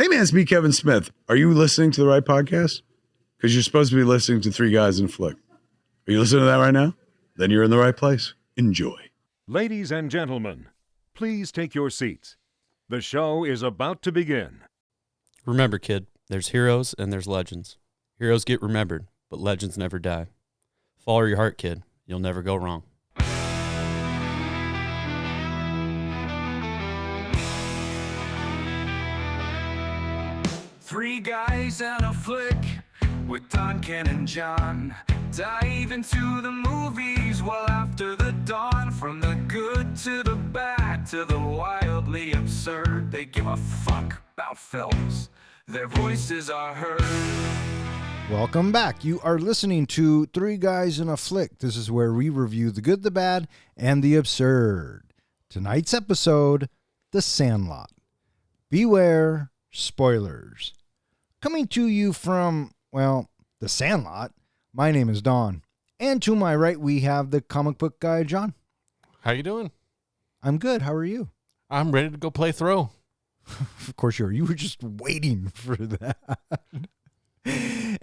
Hey man, it's me, Kevin Smith. Are you listening to the right podcast? Because you're supposed to be listening to Three Guys in a Flick. Are you listening to that right now? Then you're in the right place. Enjoy. Ladies and gentlemen, please take your seats. The show is about to begin. Remember, kid, there's heroes and there's legends. Heroes get remembered, but legends never die. Follow your heart, kid. You'll never go wrong. Three guys and a flick with Don, Ken, and John. Dive into the movies well after the dawn. From the good to the bad to the wildly absurd. They give a fuck about films. Their voices are heard. Welcome back. You are listening to Three Guys in a Flick. This is where we review the good, the bad, and the absurd. Tonight's episode, The Sandlot. Beware spoilers. Coming to you from, well, The Sandlot, my name is Don. And to my right, we have the comic book guy, John. How you doing? I'm good. How are you? I'm ready to go play throw. Of course you are. You were just waiting for that.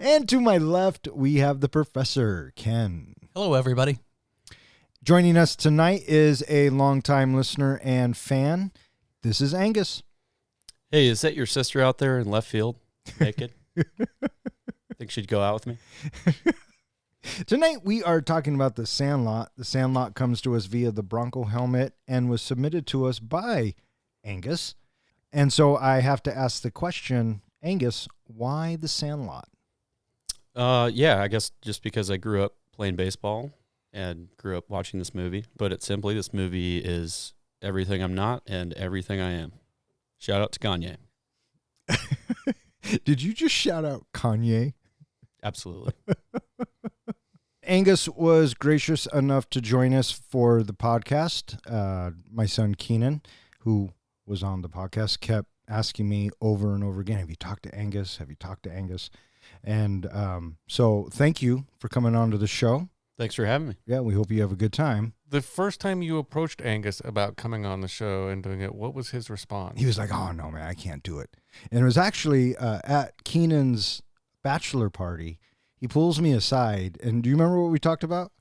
And to my left, we have the professor, Ken. Hello, everybody. Joining us tonight is a longtime listener and fan. This is Angus. Hey, is that your sister out there in left field, naked? Think she'd go out with me? Tonight we are talking about The Sandlot. The Sandlot comes to us via the Bronco helmet and was submitted to us by Angus. And so I have to ask the question, Angus, why The Sandlot? Yeah, I guess just because I grew up playing baseball and grew up watching this movie. But it's simply, this movie is everything I'm not and everything I am. Shout out to Kanye. Did you just shout out Kanye? Absolutely. Angus was gracious enough to join us for the podcast. My son Keenan, who was on the podcast, kept asking me over and over again, have you talked to Angus? Have you talked to Angus? And so thank you for coming on to the show. Thanks for having me. Yeah, we hope you have a good time. The first time you approached Angus about coming on the show and doing it, what was his response? He was like, oh, no, man, I can't do it. And it was actually at Keenan's bachelor party. He pulls me aside. And do you remember what we talked about?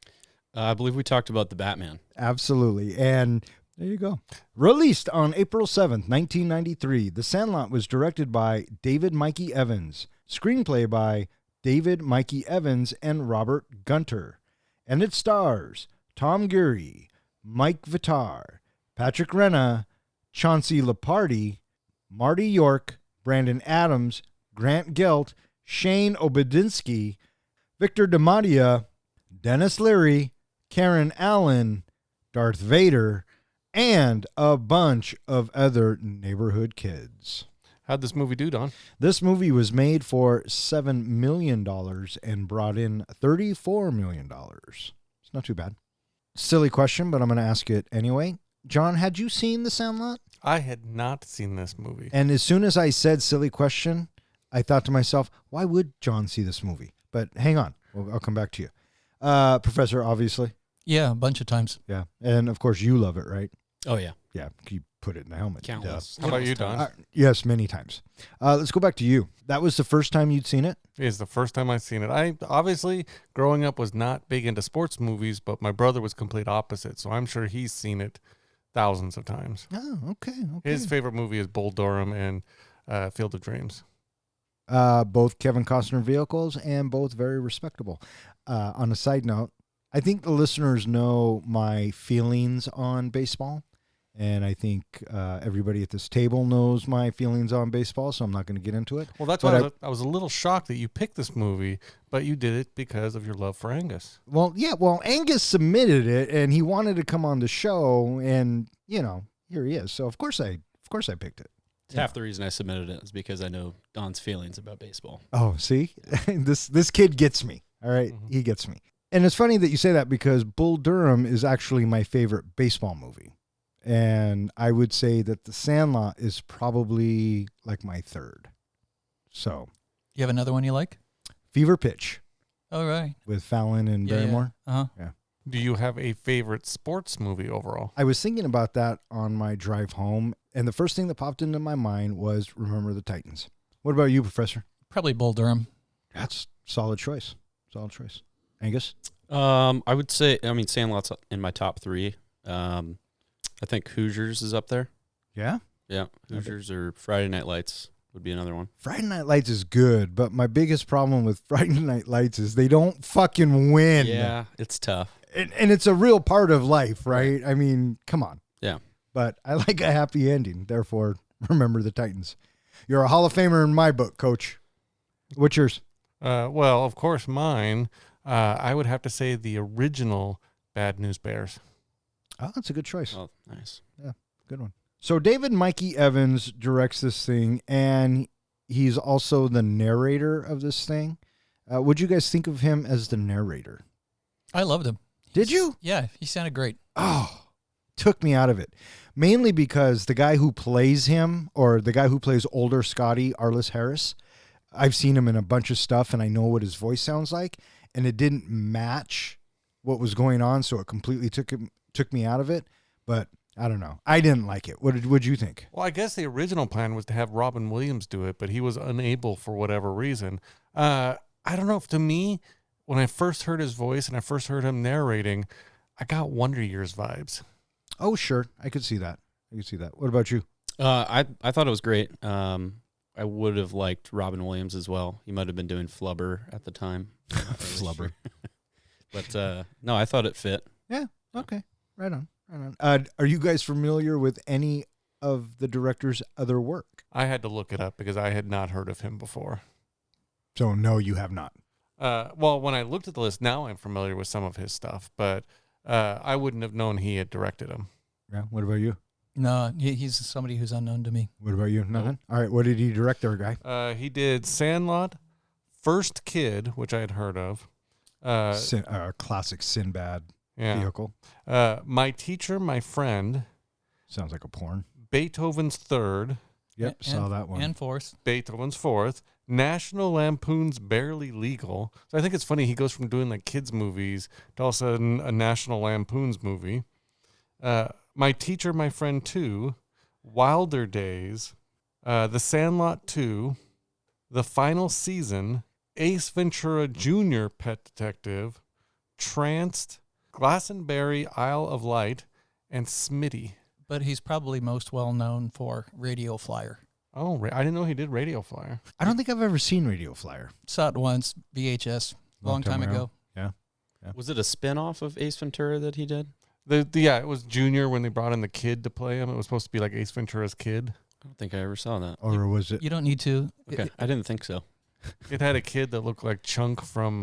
I believe we talked about the Batman. Absolutely. And there you go. Released on April 7th, 1993, The Sandlot was directed by David Mikey Evans. Screenplay by David Mikey Evans and Robert Gunter. And it stars Tom Geary, Mike Vitar, Patrick Renna, Chauncey Lepardi, Marty York, Brandon Adams, Grant Gelt, Shane Obedinsky, Victor DeMattia, Dennis Leary, Karen Allen, Darth Vader, and a bunch of other neighborhood kids. How'd this movie do, Don? This movie was made for $7 million and brought in $34 million. It's not too bad. Silly question, but I'm going to ask it anyway. John, had you seen The Sandlot? I had not seen this movie. And as soon as I said silly question, I thought to myself, why would John see this movie? But hang on. I'll come back to you. Professor, obviously. Yeah, a bunch of times. Yeah. And, of course, you love it, right? Oh, yeah. Yeah. You put it in the helmet. Countless. How about you, Don? Yes, many times. Let's go back to you. That was the first time you'd seen it? It is the first time I've seen it. I obviously, growing up, was not big into sports movies, but my brother was complete opposite, so I'm sure he's seen it thousands of times. Oh, okay. His favorite movie is Bull Durham and Field of Dreams. Both Kevin Costner vehicles and both very respectable. On a side note, I think the listeners know my feelings on baseball. And I think everybody at this table knows my feelings on baseball, so I'm not going to get into it. Well, that's why I was a little shocked that you picked this movie, but you did it because of your love for Angus. Well, yeah. Well, Angus submitted it, and he wanted to come on the show, and here he is. So of course I picked it. Half the reason I submitted it is because I know Don's feelings about baseball. Oh, see, this kid gets me. All right, He gets me. And it's funny that you say that because Bull Durham is actually my favorite baseball movie. And I would say that The Sandlot is probably like my third. So. You have another one you like? Fever Pitch. All right. With Fallon and Barrymore. Yeah. Uh-huh. Yeah. Do you have a favorite sports movie overall? I was thinking about that on my drive home, And the first thing that popped into my mind was Remember the Titans. What about you, Professor? Probably Bull Durham. That's solid choice. Solid choice. Angus? I would say, Sandlot's in my top 3. I think Hoosiers is up there. Yeah? Yeah, Hoosiers or Friday Night Lights would be another one. Friday Night Lights is good, but my biggest problem with Friday Night Lights is they don't fucking win. Yeah, it's tough. And it's a real part of life, right? I mean, come on. Yeah. But I like a happy ending. Therefore, Remember the Titans. You're a Hall of Famer in my book, Coach. What's yours? Well, of course, mine. I would have to say the original Bad News Bears. Oh, that's a good choice. Oh, nice. Yeah, good one. So David Mikey Evans directs this thing, and he's also the narrator of this thing. Would you guys think of him as the narrator? I loved him. Did you? Yeah, he sounded great. Oh, took me out of it. Mainly because the guy who plays him, or the guy who plays older Scotty, Arliss Harris, I've seen him in a bunch of stuff, and I know what his voice sounds like, and it didn't match what was going on, so it completely took me out of it. But I don't know. I didn't like it. What'd you think? Well, I guess the original plan was to have Robin Williams do it, but he was unable for whatever reason. I don't know. To me, when I first heard his voice and I first heard him narrating, I got Wonder Years vibes. Oh, sure. I could see that. What about you? I thought it was great. I would have liked Robin Williams as well. He might have been doing Flubber at the time. Flubber. But no, I thought it fit. Yeah. Okay. Right on. Are you guys familiar with any of the director's other work? I had to look it up because I had not heard of him before. So no, you have not. Well, when I looked at the list, now I'm familiar with some of his stuff, but I wouldn't have known he had directed him. Yeah. What about you? No, he's somebody who's unknown to me. What about you? Nothing? All right. What did he direct there, guy? He did Sandlot, First Kid, which I had heard of. Classic Sinbad Yeah. vehicle. My Teacher, My Friend, Sounds like a porn. Beethoven's Third, Yep, saw that one. And fourth. Beethoven's Fourth, National Lampoon's Barely Legal. So I think it's funny he goes from doing like kids movies to all of a sudden a National Lampoon's movie. My Teacher, My Friend 2, Wilder Days, The Sandlot 2, The Final Season, Ace Ventura Jr. Pet Detective, Tranced, Glastonbury, Isle of Light, and Smitty. But he's probably most well known for Radio Flyer. Oh, I didn't know he did Radio Flyer. I don't think I've ever seen Radio Flyer. Saw it once, VHS, long time ago. Yeah. Was it a spin-off of Ace Ventura that he did? Yeah, it was Junior when they brought in the kid to play him. It was supposed to be like Ace Ventura's kid. I don't think I ever saw that. Or was it? You don't need to. Okay, I didn't think so. It had a kid that looked like Chunk from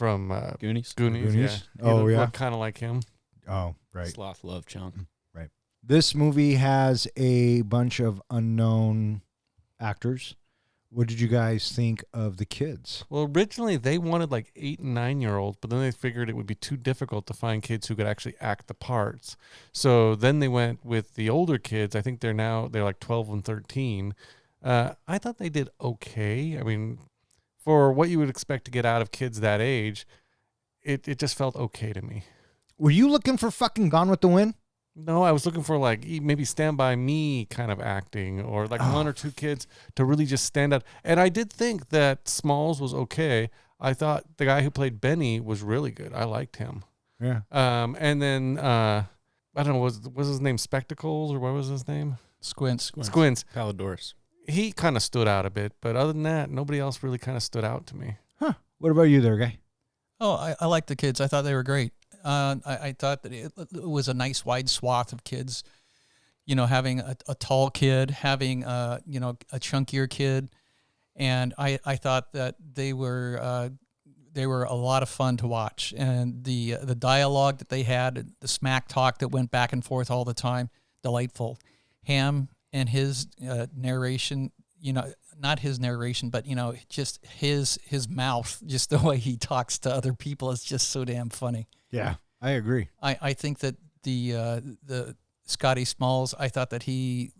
Goonies? Goonies. Yeah. Oh, yeah. Looked kind of like him. Oh, right. Sloth love Chunk. Right. This movie has a bunch of unknown actors. What did you guys think of the kids? Well, originally they wanted like 8 and 9-year-olds, but then they figured it would be too difficult to find kids who could actually act the parts. So then they went with the older kids. I think they're like 12 and 13. I thought they did okay. I mean, for what you would expect to get out of kids that age, it just felt okay to me. Were you looking for fucking Gone with the Wind? No, I was looking for like maybe Stand By Me kind of acting, or like one or two kids to really just stand out. And I did think that Smalls was okay. I thought the guy who played Benny was really good. I liked him. Yeah. And then I don't know, was his name Spectacles or what was his name? Squints. Squints. Palidorus. He kind of stood out a bit, but other than that, nobody else really kind of stood out to me. Huh. What about you there, guy? Oh, I like the kids. I thought they were great. I thought that it was a nice wide swath of kids, you know, having a tall kid, having, a chunkier kid. And I thought that they were a lot of fun to watch. And the dialogue that they had, the smack talk that went back and forth all the time, delightful. Ham and his narration, you know, not his narration, but, you know, just his mouth, just the way he talks to other people is just so damn funny. Yeah, I agree. I think that the Scotty Smalls, I thought that he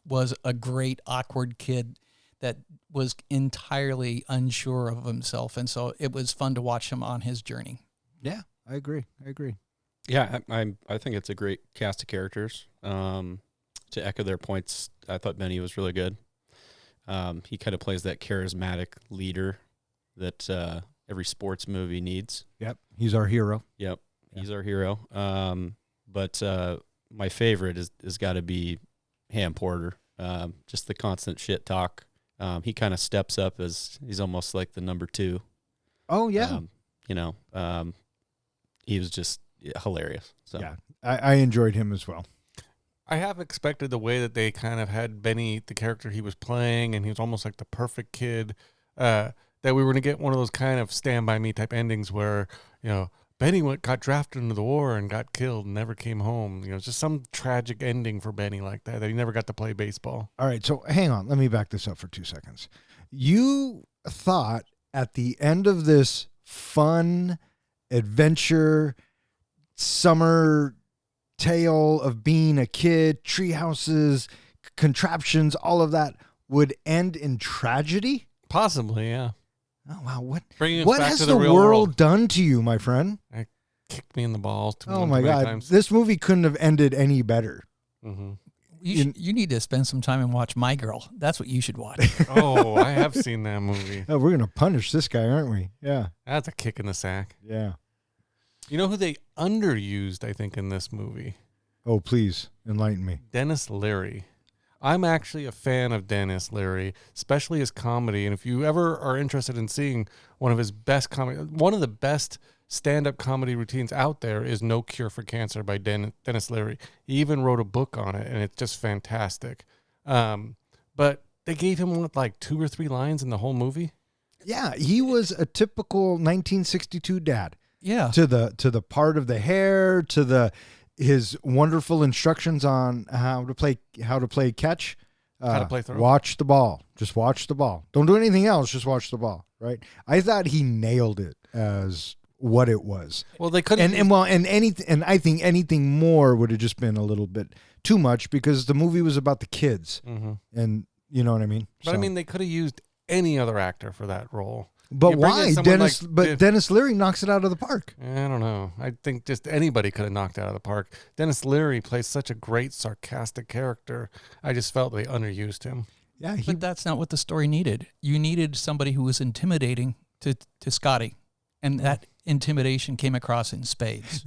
was a great awkward kid that was entirely unsure of himself, and so it was fun to watch him on his journey. Yeah, I agree. Yeah, I think it's a great cast of characters. to echo their points, I thought Benny was really good. He kind of plays that charismatic leader that every sports movie needs. Yep, he's our hero. Yep, he's our hero. But my favorite is got to be Ham Porter. Just the constant shit talk. He kind of steps up as he's almost like the number 2. Oh yeah, he was just hilarious. So yeah, I enjoyed him as well. I have expected the way that they kind of had Benny, the character he was playing, and he was almost like the perfect kid, that we were going to get one of those kind of Stand By Me type endings where, Benny got drafted into the war and got killed and never came home. Just some tragic ending for Benny like that he never got to play baseball. All right, so hang on. Let me back this up for 2 seconds. You thought at the end of this fun adventure summer tale of being a kid, tree houses, contraptions, all of that would end in tragedy? Possibly, yeah. Oh wow! What back has to the real world done to you, my friend? Kicked me in the balls Oh my too many God! times. This movie couldn't have ended any better. Mm-hmm. You need to spend some time and watch My Girl. That's what you should watch. Oh, I have seen that movie. Oh, we're gonna punish this guy, aren't we? Yeah. That's a kick in the sack. Yeah. You know who they underused, I think, in this movie? Oh, please enlighten me. Dennis Leary. I'm actually a fan of Dennis Leary, especially his comedy. And if you ever are interested in seeing one of his best comedy, one of the best stand-up comedy routines out there is No Cure for Cancer by Dennis Leary. He even wrote a book on it, and it's just fantastic. But they gave him, like 2 or 3 lines in the whole movie? Yeah, he was a typical 1962 dad. Yeah. To the part of the hair, to his wonderful instructions on how to play catch. How to play throw. Watch the ball. Just watch the ball. Don't do anything else. Just watch the ball. Right. I thought he nailed it as what it was. Well, they couldn't. And I think anything more would have just been a little bit too much because the movie was about the kids, and you know what I mean. But I mean, they could have used any other actor for that role. But You bring in why, someone Dennis? like- Dennis Leary knocks it out of the park. I don't know. I think just anybody could have knocked it out of the park. Dennis Leary plays such a great sarcastic character. I just felt they underused him. Yeah, But that's not what the story needed. You needed somebody who was intimidating to Scotty. And that intimidation came across in spades.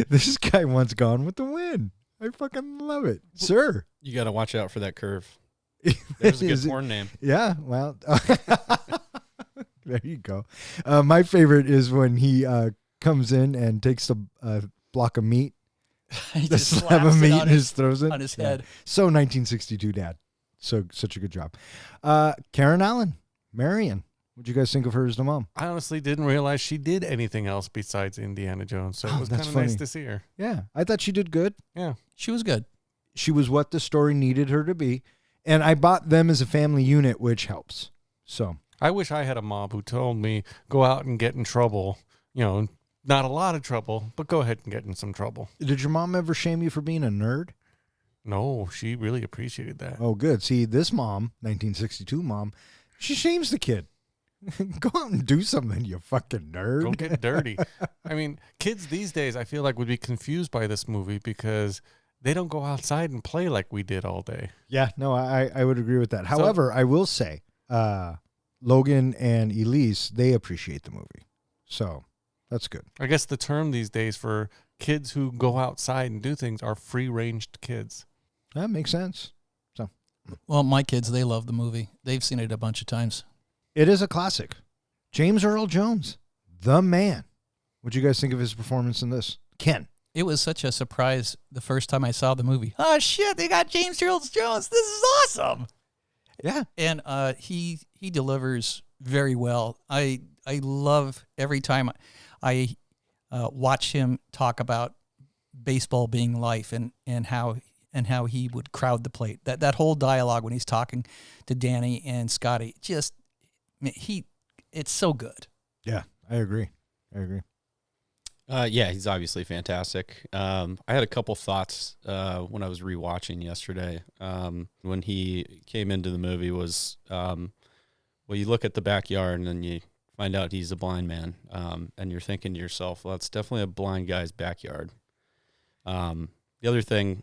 This guy wants Gone with the Wind. I fucking love it, sir. you got to watch out for that curve. There's a good Is it- porn name. Yeah, well, there you go. My favorite is when he comes in and takes a block of meat, He the just slab of slaps it meat, on and his- just throws it on his Yeah. head. So 1962, Dad. So such a good job. Karen Allen, Marion. What'd you guys think of her as the mom? I honestly didn't realize she did anything else besides Indiana Jones, so Oh, it was that's kind of nice funny. to see her. Yeah, I thought she did good. Yeah. She was good. She was what the story needed her to be, and I bought them as a family unit, which helps. So I wish I had a mom who told me, go out and get in trouble. Not a lot of trouble, but go ahead and get in some trouble. did your mom ever shame you for being a nerd? No, she really appreciated that. Oh, good. See, this mom, 1962 mom, she shames the kid. Go out and do something, you fucking nerd. Go get dirty. I mean, kids these days, I feel like, would be confused by this movie because they don't go outside and play like we did all day. Yeah, no, I would agree with that. However, I will say, Logan and Elise, they appreciate the movie. So that's good. I guess the term these days for kids who go outside and do things are free-ranged kids. That makes sense. Well, my kids, they love the movie. They've seen it a bunch of times. It is a classic. James Earl Jones, the man. What'd you guys think of his performance in this? Ken. It was such a surprise the first time I saw the movie. Oh, shit, they got James Earl Jones. This is awesome. Yeah. And he delivers very well. I love every time I watch him talk about baseball being life and how he would crowd the plate. That whole dialogue when he's talking to Danny and Scotty, it's so good. Yeah, I agree. Yeah, he's obviously fantastic. I had a couple thoughts when I was rewatching yesterday. When he came into the movie was, you look at the backyard and then you find out he's a blind man, and you're thinking to yourself, well, it's definitely a blind guy's backyard. The other thing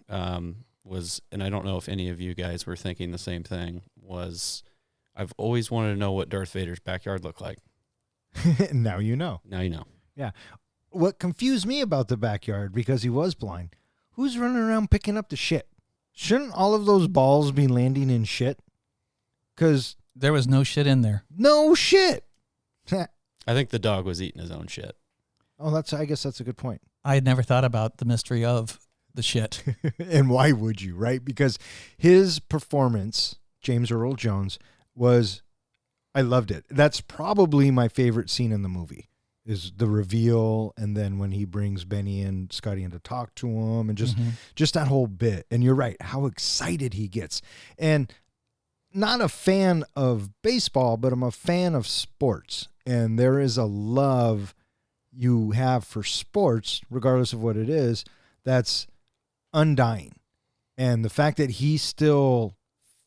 was, and I don't know if any of you guys were thinking the same thing, was I've always wanted to know what Darth Vader's backyard looked like. Now you know. Now you know. Yeah. What confused me about the backyard, because he was blind, who's running around picking up the shit? Shouldn't all of those balls be landing in shit? Because There was no shit in there. no shit. I think the dog was eating his own shit. Oh, I guess that's a good point. I had never thought about the mystery of the shit. And why would you, right? Because his performance, James Earl Jones, I loved it. That's probably my favorite scene in the movie, is the reveal, and then when he brings Benny and Scotty in to talk to him, and just that whole bit. And you're right, how excited he gets. And not a fan of baseball, but I'm a fan of sports. And there is a love you have for sports, regardless of what it is, that's undying. And the fact that he still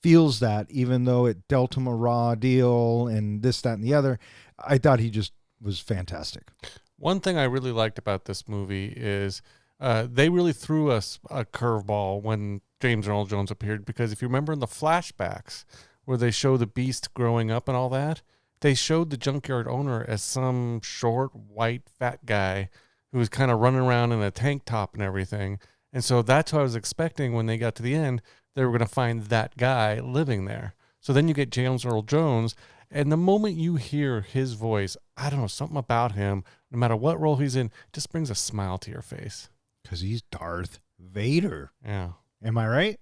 feels that, even though it dealt him a raw deal and this, that, and the other, I thought he just was fantastic. One thing I really liked about this movie is they really threw us a curveball when James Earl Jones appeared, because if you remember in the flashbacks where they show the Beast growing up and all that, they showed the junkyard owner as some short, white, fat guy who was kind of running around in a tank top and everything. And so that's what I was expecting when they got to the end. They were going to find that guy living there. So then you get James Earl Jones, and the moment you hear his voice, I don't know, something about him, no matter what role he's in, just brings a smile to your face. Because he's Darth Vader. Yeah. Am I right?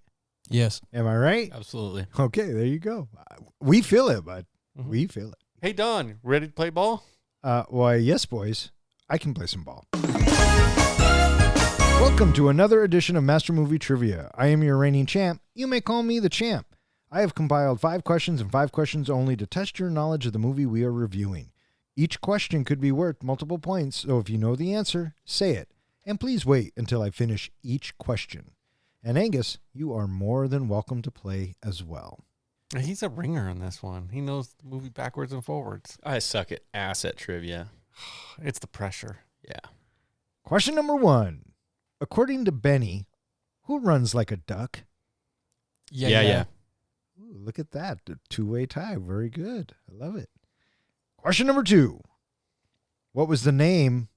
Yes. Am I right? Absolutely. Okay, there you go. We feel it, bud. Mhm. We feel it. Hey, Don, ready to play ball? Why, yes, boys. I can play some ball. Welcome to another edition of Master Movie Trivia. I am your reigning champ. You may call me the champ. I have compiled 5 questions and 5 questions only to test your knowledge of the movie we are reviewing. Each question could be worth multiple points, so if you know the answer, say it. And please wait until I finish each question. And Angus, you are more than welcome to play as well. He's a ringer on this one. He knows the movie backwards and forwards. I suck at ass at trivia. It's the pressure. Yeah. Question number 1. According to Benny, who runs like a duck? Yeah. Ooh, look at that. A 2-way tie. Very good. I love it. Question number 2. What was the name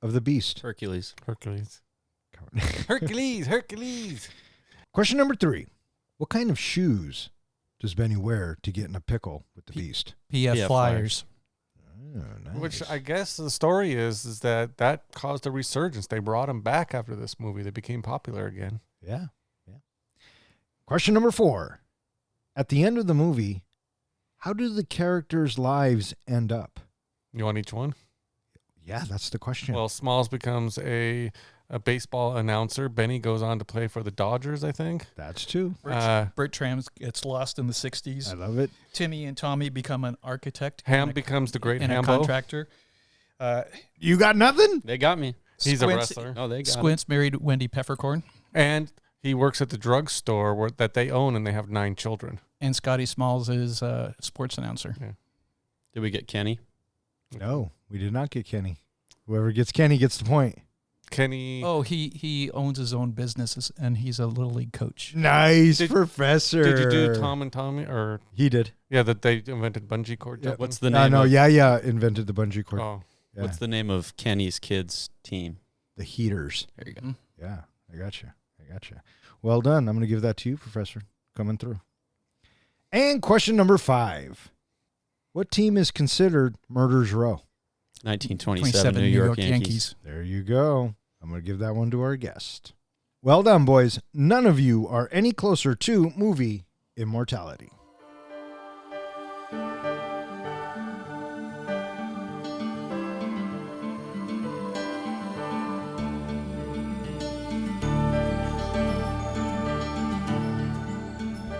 of the beast? Hercules. Hercules. Hercules. Question number 3. What kind of shoes does Benny wear to get in a pickle with the beast? PF PF Flyers. Oh, nice. Which I guess the story is that caused a resurgence. They brought him back after this movie. They became popular again. Yeah. Question number 4. At the end of the movie, how do the characters' lives end up? You want each one? Yeah, that's the question. Well, Smalls becomes a baseball announcer. Benny goes on to play for the Dodgers, I think. That's 2. Bert Trams gets lost in the 60s. I love it. Timmy and Tommy become an architect. Ham and a- becomes the great and a Hambo. contractor. You got nothing? They got me. He's a Squints- wrestler. Oh, they got Squints married Wendy Peppercorn. And he works at the drugstore that they own, and they have 9 children. And Scotty Smalls is a sports announcer. it. Did we get Kenny? No, we did not get Kenny. Whoever gets Kenny gets the point. Kenny. Oh, he owns his own businesses, and he's a little league coach. Nice, Did- Professor. Did you do Tom and Tommy? Or He did. yeah, that they invented bungee cord Yeah. jumping? What's the name? No, of, yeah, invented the bungee cord. Oh, Yeah. What's the name of Kenny's kids' team? The Heaters. There you go. Yeah, I got you. Well done. I'm going to give that to you, Professor. Coming through. And question number 5. What team is considered Murder's Row? 1927 New York Yankees. There you go. I'm going to give that one to our guest. Well done, boys. None of you are any closer to movie immortality.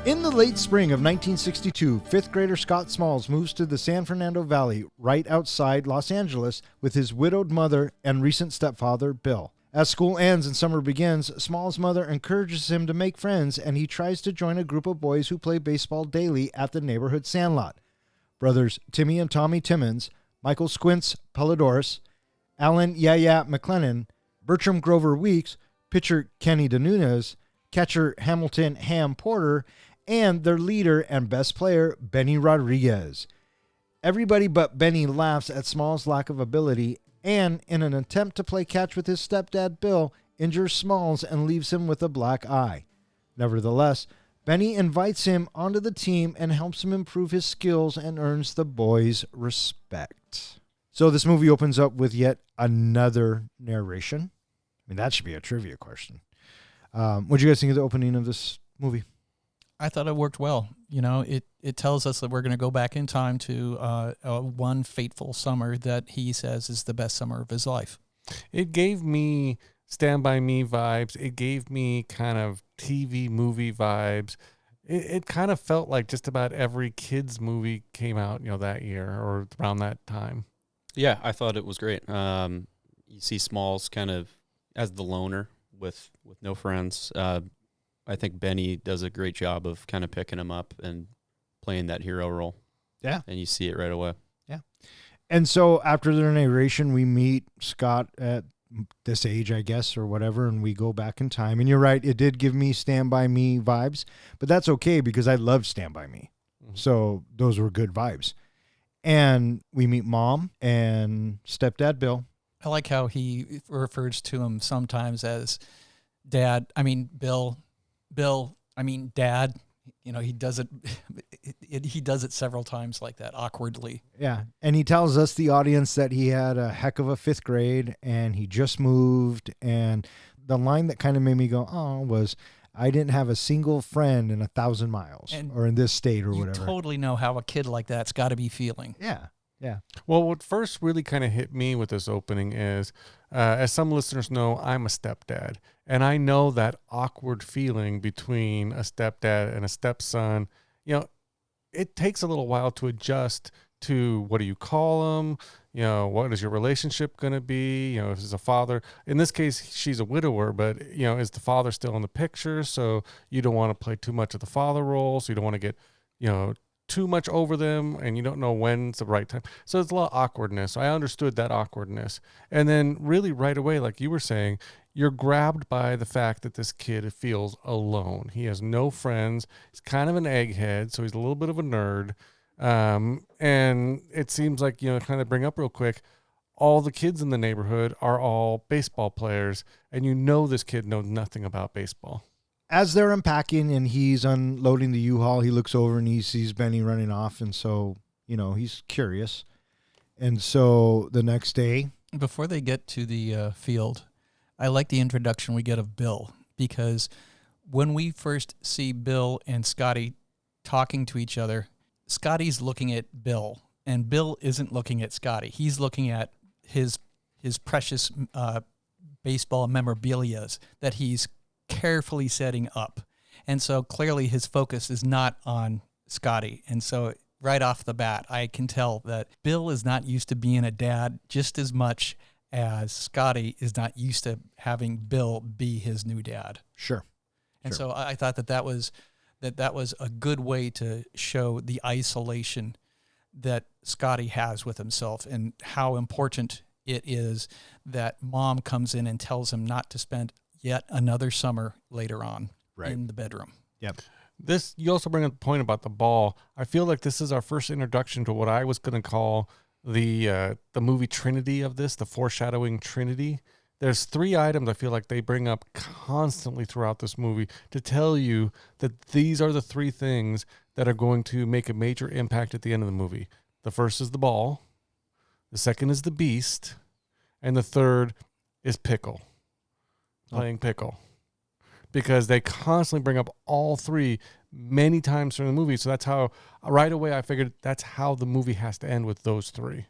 In the late spring of 1962, 5th grader Scott Smalls moves to the San Fernando Valley right outside Los Angeles with his widowed mother and recent stepfather, Bill. As school ends and summer begins, Smalls' mother encourages him to make friends, and he tries to join a group of boys who play baseball daily at the neighborhood Sandlot. Brothers Timmy and Tommy Timmons, Michael Squints Polidorus, Alan Yaya McLennan, Bertram Grover Weeks, pitcher Kenny DeNunez, catcher Hamilton Ham Porter, and their leader and best player, Benny Rodriguez. Everybody but Benny laughs at Smalls' lack of ability, and in an attempt to play catch with his stepdad Bill, injures Smalls and leaves him with a black eye. Nevertheless, Benny invites him onto the team and helps him improve his skills and earns the boys' respect. So this movie opens up with yet another narration. I mean, that should be a trivia question. What do you guys think of the opening of this movie? I thought it worked well. You know, it tells us that we're going to go back in time to one fateful summer that he says is the best summer of his life. It gave me Stand By Me vibes. It gave me kind of TV movie vibes. It kind of felt like just about every kids movie came out, that year or around that time. Yeah, I thought it was great. You see Smalls kind of as the loner with no friends. I think Benny does a great job of kind of picking him up and playing that hero role. Yeah. And you see it right away. Yeah. And so after their narration, we meet Scott at this age, I guess, or whatever, and we go back in time. And you're right, it did give me Stand By Me vibes, but that's okay because I love Stand By Me. Mm-hmm. So those were good vibes. And we meet Mom and stepdad Bill. I like how he refers to him sometimes as Dad. I mean, Bill, I mean, Dad. He does it. He does it several times like that, awkwardly. Yeah, and he tells us, the audience, that he had a heck of a 5th grade and he just moved. And the line that kind of made me go, oh, was, I didn't have a single friend in 1,000 miles or in this state or whatever. You totally know how a kid like that's got to be feeling. Yeah. Yeah. Well, what first really kind of hit me with this opening is, as some listeners know, I'm a stepdad. And I know that awkward feeling between a stepdad and a stepson. It takes a little while to adjust to, what do you call them? What is your relationship going to be? If it's a father. In this case, she's a widower, but, is the father still in the picture? So you don't want to play too much of the father role. So you don't want to get, too much over them, and you don't know when's the right time. So it's a lot of awkwardness. So I understood that awkwardness. And then really right away, like you were saying, you're grabbed by the fact that this kid feels alone. He has no friends. He's kind of an egghead, so he's a little bit of a nerd. And it seems like, kind of bring up real quick, all the kids in the neighborhood are all baseball players, and this kid knows nothing about baseball. As they're unpacking and he's unloading the U-Haul, he looks over and he sees Benny running off. And so, he's curious. And so the next day, before they get to the field, I like the introduction we get of Bill, because when we first see Bill and Scotty talking to each other, Scotty's looking at Bill, and Bill isn't looking at Scotty. He's looking at his precious baseball memorabilia that he's carefully setting up. And so clearly his focus is not on Scotty. And so right off the bat, I can tell that Bill is not used to being a dad just as much as Scotty is not used to having Bill be his new dad. Sure. And so I thought that was a good way to show the isolation that Scotty has with himself and how important it is that Mom comes in and tells him not to spend yet another summer later on in the bedroom. Yep. You also bring up the point about the ball. I feel like this is our first introduction to what I was going to call the movie trinity of this, the foreshadowing trinity. There's 3 items I feel like they bring up constantly throughout this movie to tell you that these are the 3 things that are going to make a major impact at the end of the movie. The first is the ball, the second is the beast, and the third is Pickle. Playing Pickle. Because they constantly bring up all 3 many times during the movie. So that's how, right away, I figured that's how the movie has to end, with those 3.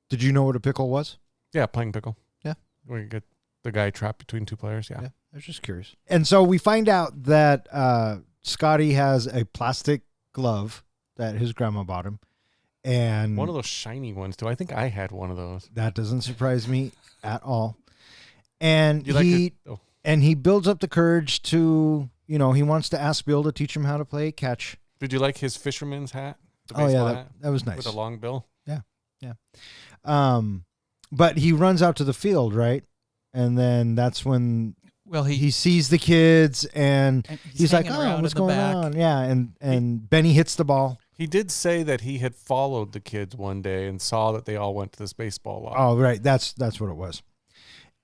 Did you know what a pickle was? Yeah, playing Pickle. Yeah. Where you get the guy trapped between 2 players. Yeah. I was just curious. And so we find out that Scotty has a plastic glove that his grandma bought him. And one of those shiny ones, too. I think I had one of those. That doesn't surprise me at all. And and he builds up the courage to, he wants to ask Bill to teach him how to play catch. Did you like his fisherman's hat? Oh, yeah, that was nice. With a long bill? Yeah. But he runs out to the field, right? And then that's when Well, he sees the kids and he's like, hanging "Oh, around what's in the going back. on?" Yeah, and Benny hits the ball. He did say that he had followed the kids one day and saw that they all went to this baseball lot. Oh, right. That's what it was.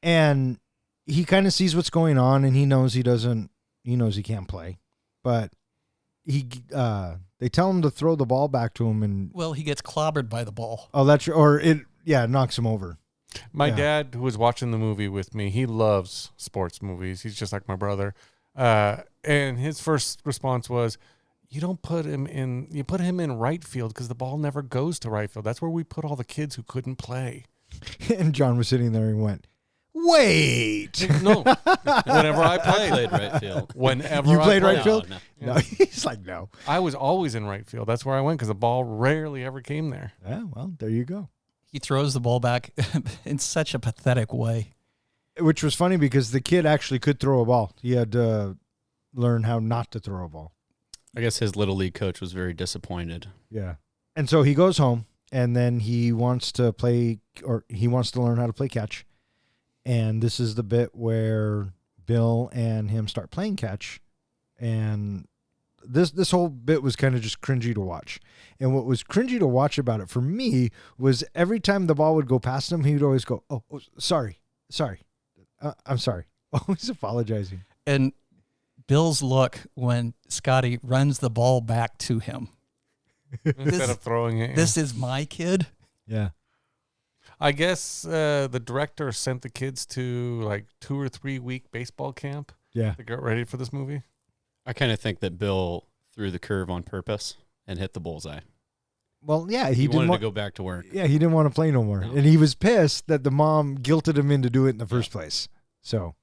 And he kind of sees what's going on, and he knows he can't play, but they tell him to throw the ball back to him, and Well, he gets clobbered by the ball. it knocks him over. My Yeah. dad, who was watching the movie with me, he loves sports movies. He's just like my brother. And his first response was, you put him in right field because the ball never goes to right field. That's where we put all the kids who couldn't play. And John was sitting there and went, "Wait, No, whenever I I played, played right field. whenever You I played right No, field? no. No." He's like, "No." I was always in right field. That's where I went because the ball rarely ever came there. Yeah, well, there you go. He throws the ball back in such a pathetic way. Which was funny because the kid actually could throw a ball. He had to learn how not to throw a ball. I guess his little league coach was very disappointed. Yeah. And so he goes home, and then he wants to learn how to play catch. And this is the bit where Bill and him start playing catch. And this whole bit was kind of just cringy to watch. And what was cringy to watch about it for me was every time the ball would go past him, he would always go, oh sorry. I'm sorry. Always apologizing. And Bill's look when Scotty runs the ball back to him. Instead of throwing it. This is my kid. Yeah. I guess the director sent the kids to like 2 or 3 week baseball camp Yeah. to get ready for this movie. I kind of think that Bill threw the curve on purpose and hit the bullseye. Well, yeah, He didn't wanted want to go back to work. Yeah, he didn't want to play no more. No. And he was pissed that the mom guilted him into doing it in the first place. So,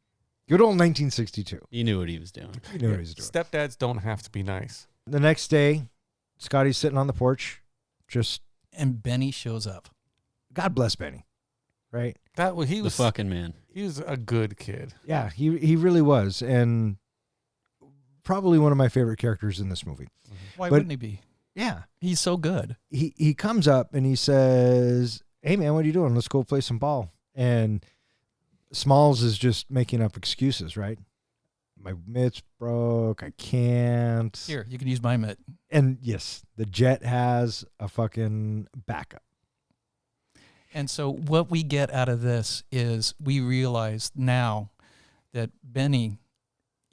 good old 1962. He knew what he was doing. He knew what he was doing. Stepdads don't have to be nice. The next day, Scotty's sitting on the porch. Just, And Benny shows up. God bless Benny. Right? He The was fucking man. he was a good kid. Yeah, he really was. And probably one of my favorite characters in this movie. Why But- wouldn't he be? Yeah. He's so good. He comes up and he says, "Hey, man, what are you doing? Let's go play some ball." And Smalls is just making up excuses, right? My mitt's broke. I can't. Here, you can use my mitt. And yes, the Jet has a fucking backup. And so what we get out of this is we realize now that Benny,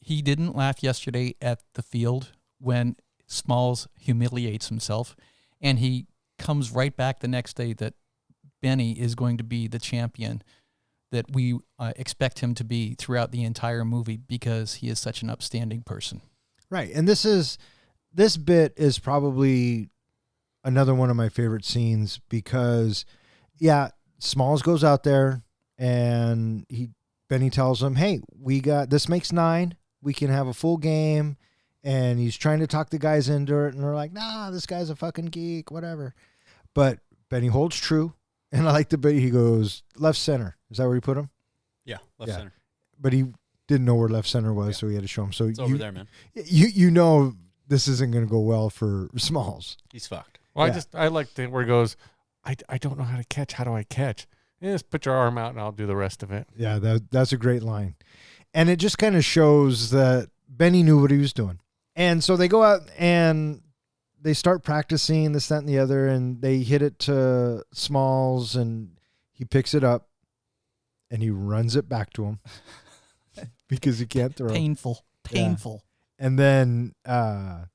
he didn't laugh yesterday at the field when Smalls humiliates himself, and he comes right back the next day that Benny is going to be the champion that we expect him to be throughout the entire movie because he is such an upstanding person. Right. And this bit is probably another one of my favorite scenes because, yeah, Smalls goes out there and Benny tells him, "Hey, this makes 9. We can have a full game." And he's trying to talk the guys into it, and they're like, "Nah, this guy's a fucking geek, whatever." But Benny holds true, and I like the bit he goes, left center. Is that where he put him? Yeah, left Yeah. center. But he didn't know where left center was, so he had to show him. So It's over there, man. You know this isn't going to go well for Smalls. He's fucked. Well, Yeah. I like the where he goes, I don't know how to catch. How do I catch? Just put your arm out and I'll do the rest of it. Yeah, that's a great line. And it just kind of shows that Benny knew what he was doing. And so they go out and they start practicing this, that, and the other, and they hit it to Smalls, and he picks it up, and he runs it back to him because he can't throw. Painful. And then, The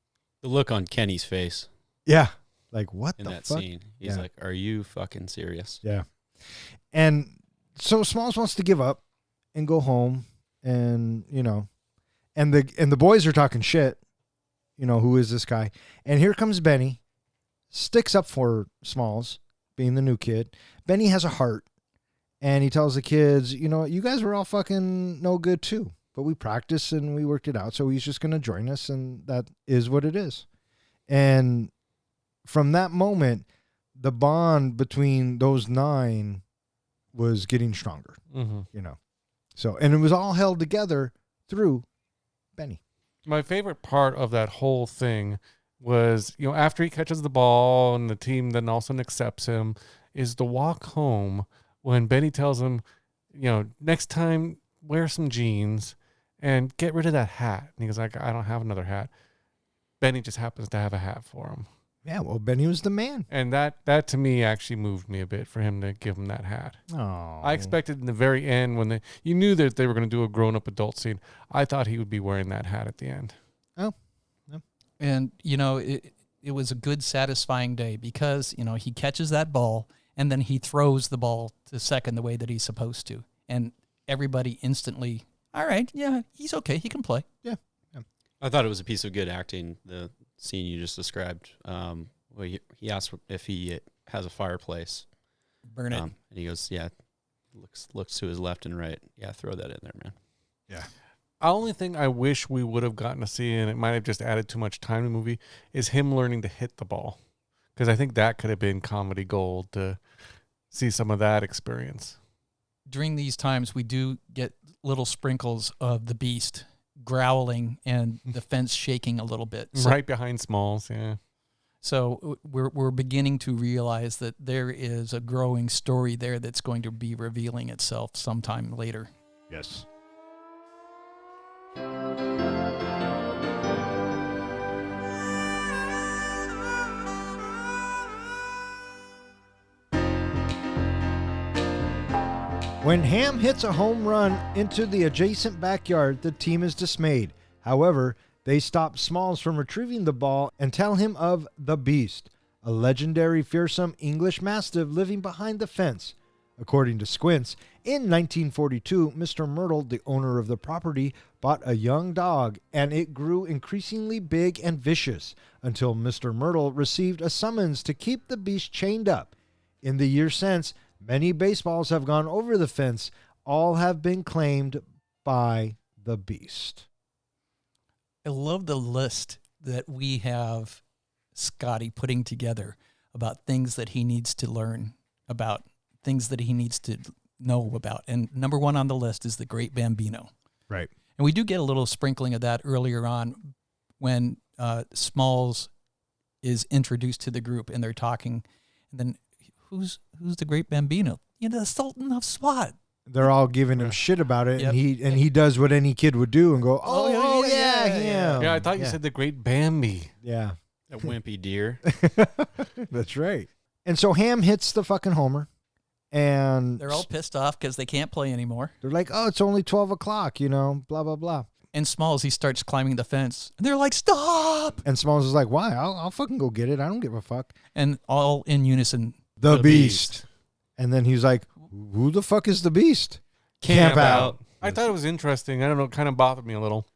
look on Kenny's face yeah, like, what in the that fuck? scene. He's Yeah. like, "Are you fucking serious?" Yeah. And so Smalls wants to give up and go home, and, and the boys are talking shit. Who is this guy? And here comes Benny, sticks up for Smalls, being the new kid. Benny has a heart, and he tells the kids, you guys were all fucking no good too, but we practiced and we worked it out, so he's just going to join us, and that is what it is. And from that moment, the bond between those 9 was getting stronger, Mm-hmm. So, and it was all held together through Benny. My favorite part of that whole thing was, after he catches the ball and the team then also accepts him, is the walk home when Benny tells him, next time wear some jeans and get rid of that hat. And he goes, I don't have another hat. Benny just happens to have a hat for him. Yeah, well, Benny was the man. And that to me actually moved me a bit for him to give him that hat. Oh, I expected in the very end when you knew that they were going to do a grown-up adult scene, I thought he would be wearing that hat at the end. Oh. And, it was a good, satisfying day because, he catches that ball and then he throws the ball to second the way that he's supposed to. And everybody instantly, all right, yeah, he's okay. He can play. Yeah. I thought it was a piece of good acting, the scene you just described. He asked if he has a fireplace. Burn it. And he goes, yeah, looks to his left and right. Yeah, throw that in there, man. Yeah. The only thing I wish we would have gotten to see, and it might have just added too much time to the movie, is him learning to hit the ball. Because I think that could have been comedy gold to see some of that experience. During these times, we do get little sprinkles of the beast growling and the fence shaking a little bit. So, Right behind Smalls, yeah. So we're beginning to realize that there is a growing story there that's going to be revealing itself sometime later. Yes. When Ham hits a home run into the adjacent backyard, the team is dismayed. However, they stop Smalls from retrieving the ball and tell him of the Beast, a legendary fearsome English Mastiff living behind the fence. According to Squints, in 1942, Mr. Myrtle, the owner of the property, bought a young dog, and it grew increasingly big and vicious until Mr. Myrtle received a summons to keep the beast chained up. In the years since, many baseballs have gone over the fence. All have been claimed by the Beast. I love the list that we have Scotty putting together about things that he needs to learn about, things that he needs to know about. And number one on the list is the Great Bambino. Right. And we do get a little sprinkling of that earlier on when Smalls is introduced to the group and they're talking. And then who's the Great Bambino? The Sultan of SWAT. They're all giving him shit about it, Yep. and he does what any kid would do and go, oh yeah, him. Yeah, I thought you said the Great Bambi. Yeah. A wimpy deer. That's right. And so Ham hits the fucking homer, and They're all pissed off because they can't play anymore. they're like, oh, it's only 12 o'clock, blah, blah, blah. And Smalls, he starts climbing the fence. And they're like, stop! And Smalls is like, why? I'll fucking go get it. I don't give a fuck. And all in unison, The The Beast. Beast. And then he's like, who the fuck is the Beast? Camp out. I thought it was interesting. I don't know, it kind of bothered me a little.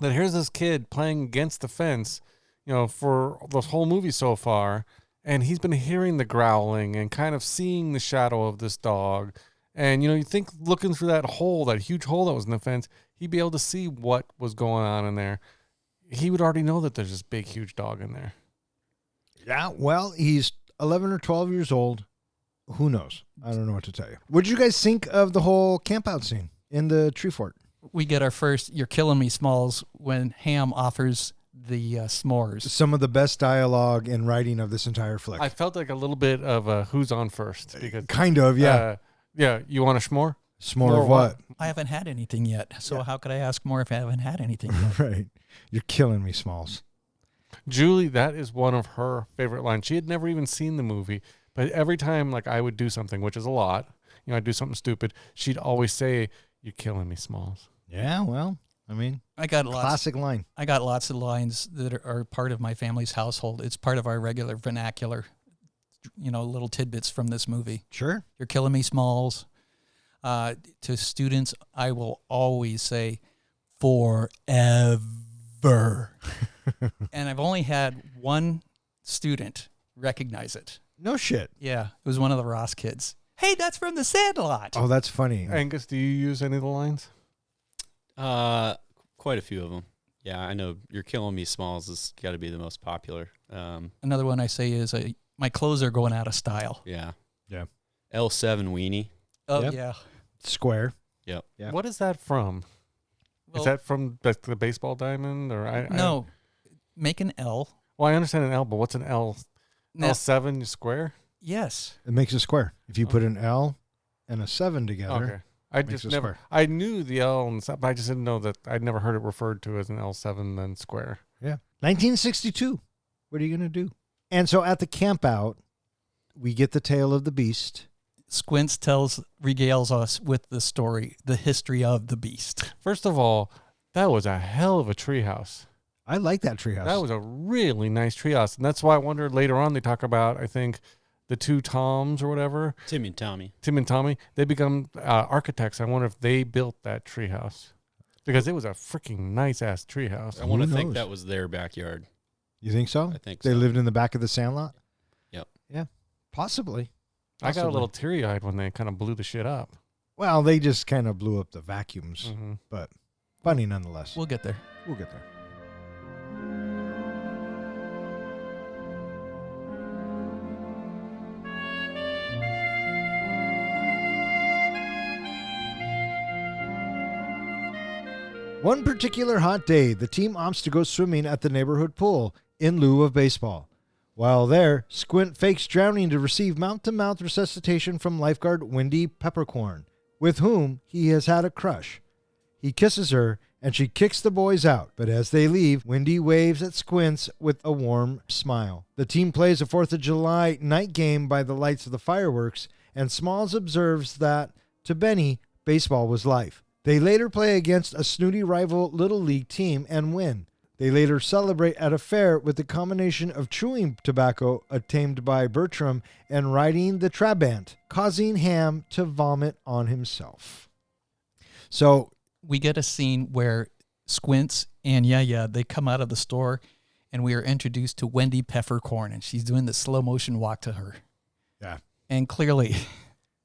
That here's this kid playing against the fence, for the whole movie so far, and he's been hearing the growling and kind of seeing the shadow of this dog. And, you think looking through that huge hole that was in the fence, he'd be able to see what was going on in there. He would already know that there's this big, huge dog in there. Yeah, well, he's 11 or 12 years old. Who knows? I don't know what to tell you. What did you guys think of the whole campout scene in the tree fort? we get our first "You're killing me, Smalls" when Ham offers the s'mores. Some of the best dialogue and writing of this entire flick. I felt like a little bit of who's on first because Kind of, yeah. You want a s'more? S'more of what? I haven't had anything yet, so how could I ask more if I haven't had anything yet? Right. You're killing me, Smalls. Julie, that is one of her favorite lines. She had never even seen the movie, but every time like I would do something, which is a lot, I'd do something stupid, she'd always say, "You're killing me, Smalls." Yeah, well, I mean, I got lots. classic line. I got lots of lines that are part of my family's household. It's part of our regular vernacular. Little tidbits from this movie. Sure. "You're killing me, Smalls." To students, I will always say, "forever." And I've only had one student recognize it. No shit. Yeah, it was one of the Ross kids. "Hey, that's from the Sandlot." Oh, that's funny. Angus, do you use any of the lines? Quite a few of them. Yeah, I know "You're killing me, Smalls" has got to be the most popular. Another one I say is, "My clothes are going out of style." Yeah. Yeah. L7 weenie. Oh, Yep. yeah. Square. Yep. Yeah. What is that from? Well, is that from the baseball diamond or no, make an L. Well, I understand an L, but what's an L? Now- L7 square? Yes. It makes a square. If you put an L and a 7 together. Okay. I Makes just a never. square. I knew the L and stuff, but I just didn't know that. I'd never heard it referred to as an L7 then square. Yeah. 1962. What are you going to do? And so at the camp out, we get the tale of the beast. Squints regales us with the story, the history of the beast. First of all, that was a hell of a treehouse. I like that treehouse. That was a really nice treehouse, and that's why I wondered later on they talk about, I think, the two Toms or whatever, Tim and Tommy. Tim and Tommy. They become architects. I wonder if they built that treehouse because it was a freaking nice ass treehouse. I want to Who think knows? that was their backyard. You think so? I think They so. lived in the back of the Sandlot? Yep. Yeah. Possibly. I got a Possibly. little teary eyed when they kind of blew the shit up. Well, they just kind of blew up the vacuums, Mm-hmm. but funny nonetheless. We'll get there. We'll get there. One particular hot day, the team opts to go swimming at the neighborhood pool in lieu of baseball. While there, Squint fakes drowning to receive mouth-to-mouth resuscitation from lifeguard Wendy Peppercorn, with whom he has had a crush. He kisses her, and she kicks the boys out, but as they leave, Wendy waves at Squints with a warm smile. The team plays a 4th of July night game by the lights of the fireworks, and Smalls observes that, to Benny, baseball was life. They later play against a snooty rival Little League team and win. They later celebrate at a fair with the combination of chewing tobacco attained by Bertram and riding the Trabant, causing Ham to vomit on himself. So, We get a scene where Squints and they come out of the store, and we are introduced to Wendy Peppercorn, and she's doing the slow motion walk to her. yeah. And clearly,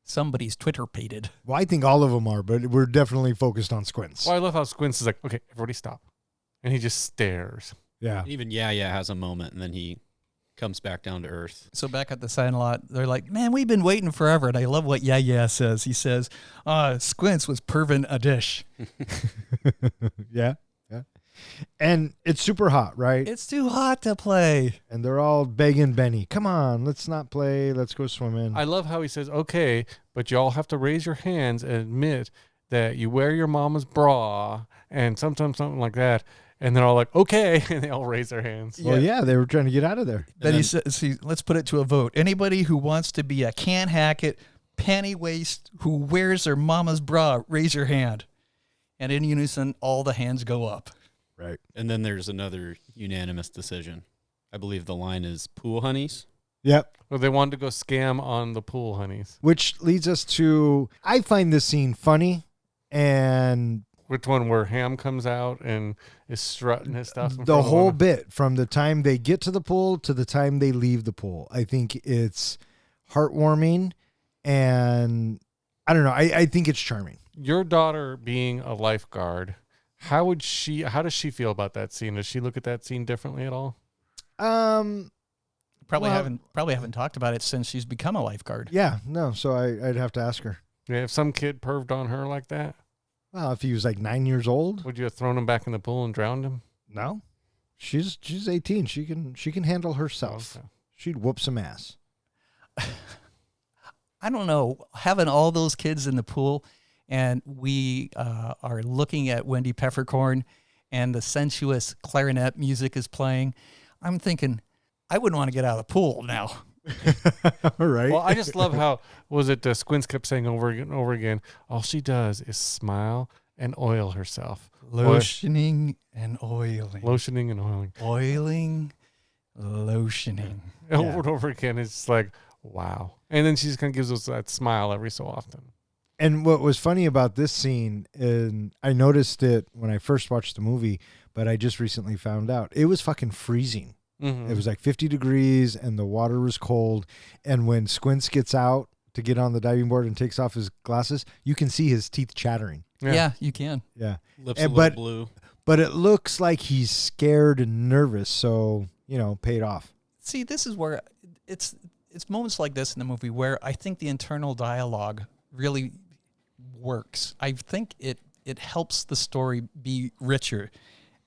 somebody's Twitter-pated. Well, I think all of them are, but we're definitely focused on Squints. Well, I love how Squints is like, okay, everybody stop. And he just stares. Yeah. Even has a moment, and then he comes back down to earth. So back at the Sandlot, they're like, man, we've been waiting forever. And I love what says. He says, Squints was pervin a dish. Yeah. Yeah. And it's super hot, right? It's too hot to play. And they're all begging Benny, come on, let's not play. Let's go swimming. I love how he says, okay, but you all have to raise your hands and admit that you wear your mama's bra and sometimes something like that. And they're all like, okay. And they all raise their hands. Well, yeah, they were trying to get out of there. Then he says, let's put it to a vote. Anybody who wants to be a Can't Hack It, panty waist, who wears their mama's bra, raise your hand. And in unison, all the hands go up. Right. And then there's another unanimous decision. I believe the line is pool honeys. Yep. Well, they wanted to go scam on the pool honeys. Which leads us to, I find this scene funny and Which one where Ham comes out and is strutting his stuff? in the front of whole them? bit from the time they get to the pool to the time they leave the pool. I think it's heartwarming and I don't know. I think it's charming. Your daughter being a lifeguard, how does she feel about that scene? Does she look at that scene differently at all? Probably Well- haven't talked about it since she's become a lifeguard. Yeah, no. So I'd have to ask her. Yeah, if some kid perved on her like that, Well, if he was like 9 years old, would you have thrown him back in the pool and drowned him? no. She's 18. She can handle herself. Okay. She'd whoop some ass. I don't know, having all those kids in the pool, and we are looking at Wendy Peppercorn, and the sensuous clarinet music is playing. I'm thinking, I wouldn't want to get out of the pool now. All right. Well, I just love how Squints kept saying over and over again, all she does is smile and oil herself. Lotioning and oiling. Lotioning and oiling. Oiling, lotioning. Over and over again. It's just like, wow. And then she just kind of gives us that smile every so often. And what was funny about this scene, and I noticed it when I first watched the movie, but I just recently found out, it was fucking freezing. Mm-hmm. It was like 50 degrees and the water was cold. And when Squints gets out to get on the diving board and takes off his glasses, you can see his teeth chattering. Yeah, you can. Yeah. Lips And- a little but- blue. But it looks like he's scared and nervous. So, paid off. See, this is where it's moments like this in the movie where I think the internal dialogue really works. I think it helps the story be richer.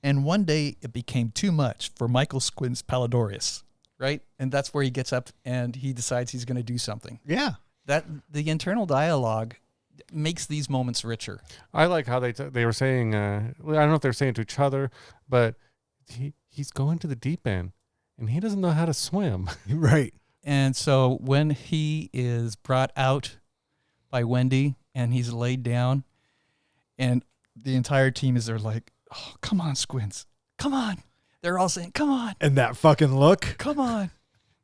And one day it became too much for Michael Squints Palladorius, right? And that's where he gets up and he decides he's going to do something. Yeah. That the internal dialogue makes these moments richer. I like how they were saying, I don't know if they're saying to each other, but he's going to the deep end and he doesn't know how to swim. Right. And so when he is brought out by Wendy and he's laid down and the entire team is there like, oh, come on, Squints. Come on. They're all saying, come on. And that fucking look. Come on.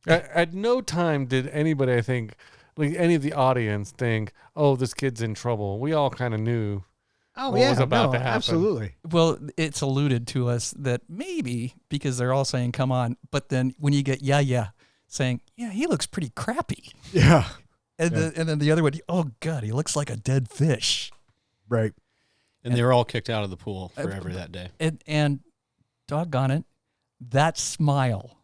At no time did anybody, I think, like any of the audience think, oh, this kid's in trouble. We all kind of knew Oh, what was about to happen. Absolutely. Well, it's alluded to us that maybe because they're all saying, come on. But then when you get yeah, saying, yeah, he looks pretty crappy. Yeah. And, and then the other one, oh, God, he looks like a dead fish. Right. And they were all kicked out of the pool forever that day. And doggone it, that smile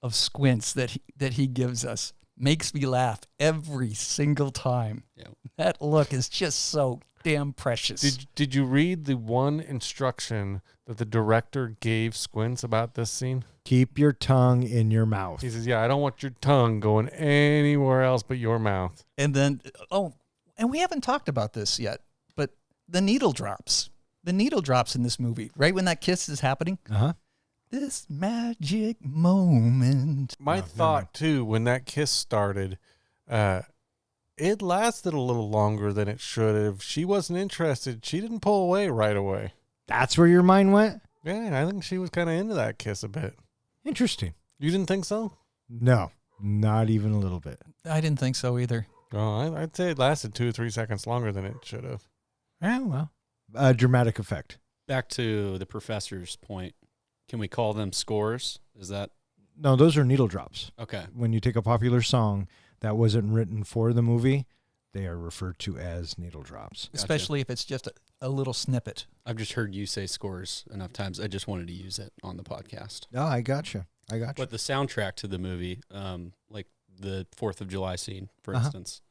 of Squints that he gives us makes me laugh every single time. Yeah. That look is just so damn precious. Did you read the one instruction that the director gave Squints about this scene? Keep your tongue in your mouth. He says, yeah, I don't want your tongue going anywhere else but your mouth. And then, and we haven't talked about this yet, but the needle drops. The needle drops in this movie, right when that kiss is happening. Uh-huh. This magic moment. My thought, too, when that kiss started, it lasted a little longer than it should have. She wasn't interested. She didn't pull away right away. That's where your mind went? Yeah, I think she was kind of into that kiss a bit. Interesting. You didn't think so? No, not even a little bit. I didn't think so either. Oh, I'd say it lasted 2 or 3 seconds longer than it should have. Yeah, well. Dramatic effect. Back to the professor's point. Can we call them scores? Is that No, those are needle drops. okay? When you take a popular song that wasn't written for the movie, they are referred to as needle drops. Gotcha. Especially if it's just a little snippet. I've just heard you say scores enough times. I just wanted to use it on the podcast. No, I gotcha. But the soundtrack to the movie, like the 4th of July scene, for instance,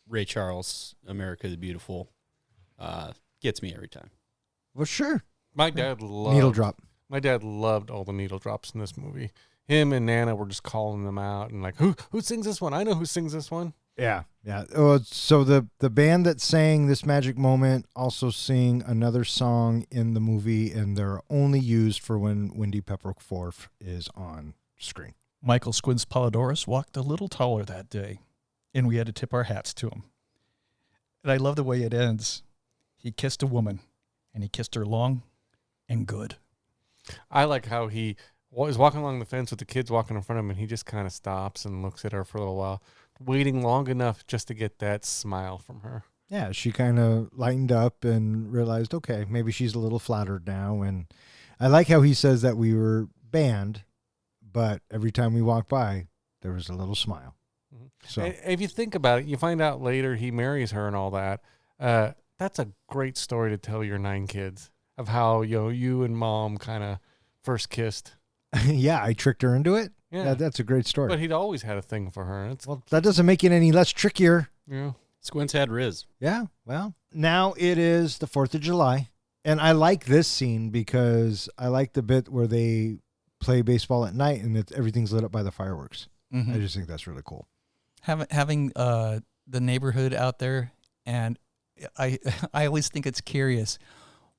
Ray Charles, "America the Beautiful," gets me every time. Well, sure. My dad loved Needle drop. My dad loved all the needle drops in this movie. Him and Nana were just calling them out and like, who sings this one? I know who sings this one. Yeah. Oh, so the band that sang this magic moment also sing another song in the movie, and they're only used for when Wendy Peppercorn is on screen. Michael Squints Polidorus walked a little taller that day, and we had to tip our hats to him. And I love the way it ends. He kissed a woman, and he kissed her long and good. I like how he was walking along the fence with the kids walking in front of him, and he just kind of stops and looks at her for a little while, waiting long enough just to get that smile from her. Yeah, she kind of lightened up and realized, okay, maybe she's a little flattered now. And I like how he says that we were banned, but every time we walked by, there was a little smile. Mm-hmm. So If you think about it, you find out later he marries her and all that. That's a great story to tell your 9 kids of how you and mom kind of first kissed. yeah, I tricked her into it. Yeah. That's a great story. But he'd always had a thing for her. Well, that doesn't make it any less trickier. Yeah. Squints had Riz. Yeah, well, now it is the 4th of July, and I like this scene because I like the bit where they play baseball at night and everything's lit up by the fireworks. Mm-hmm. I just think that's really cool. Having the neighborhood out there, and I always think it's curious.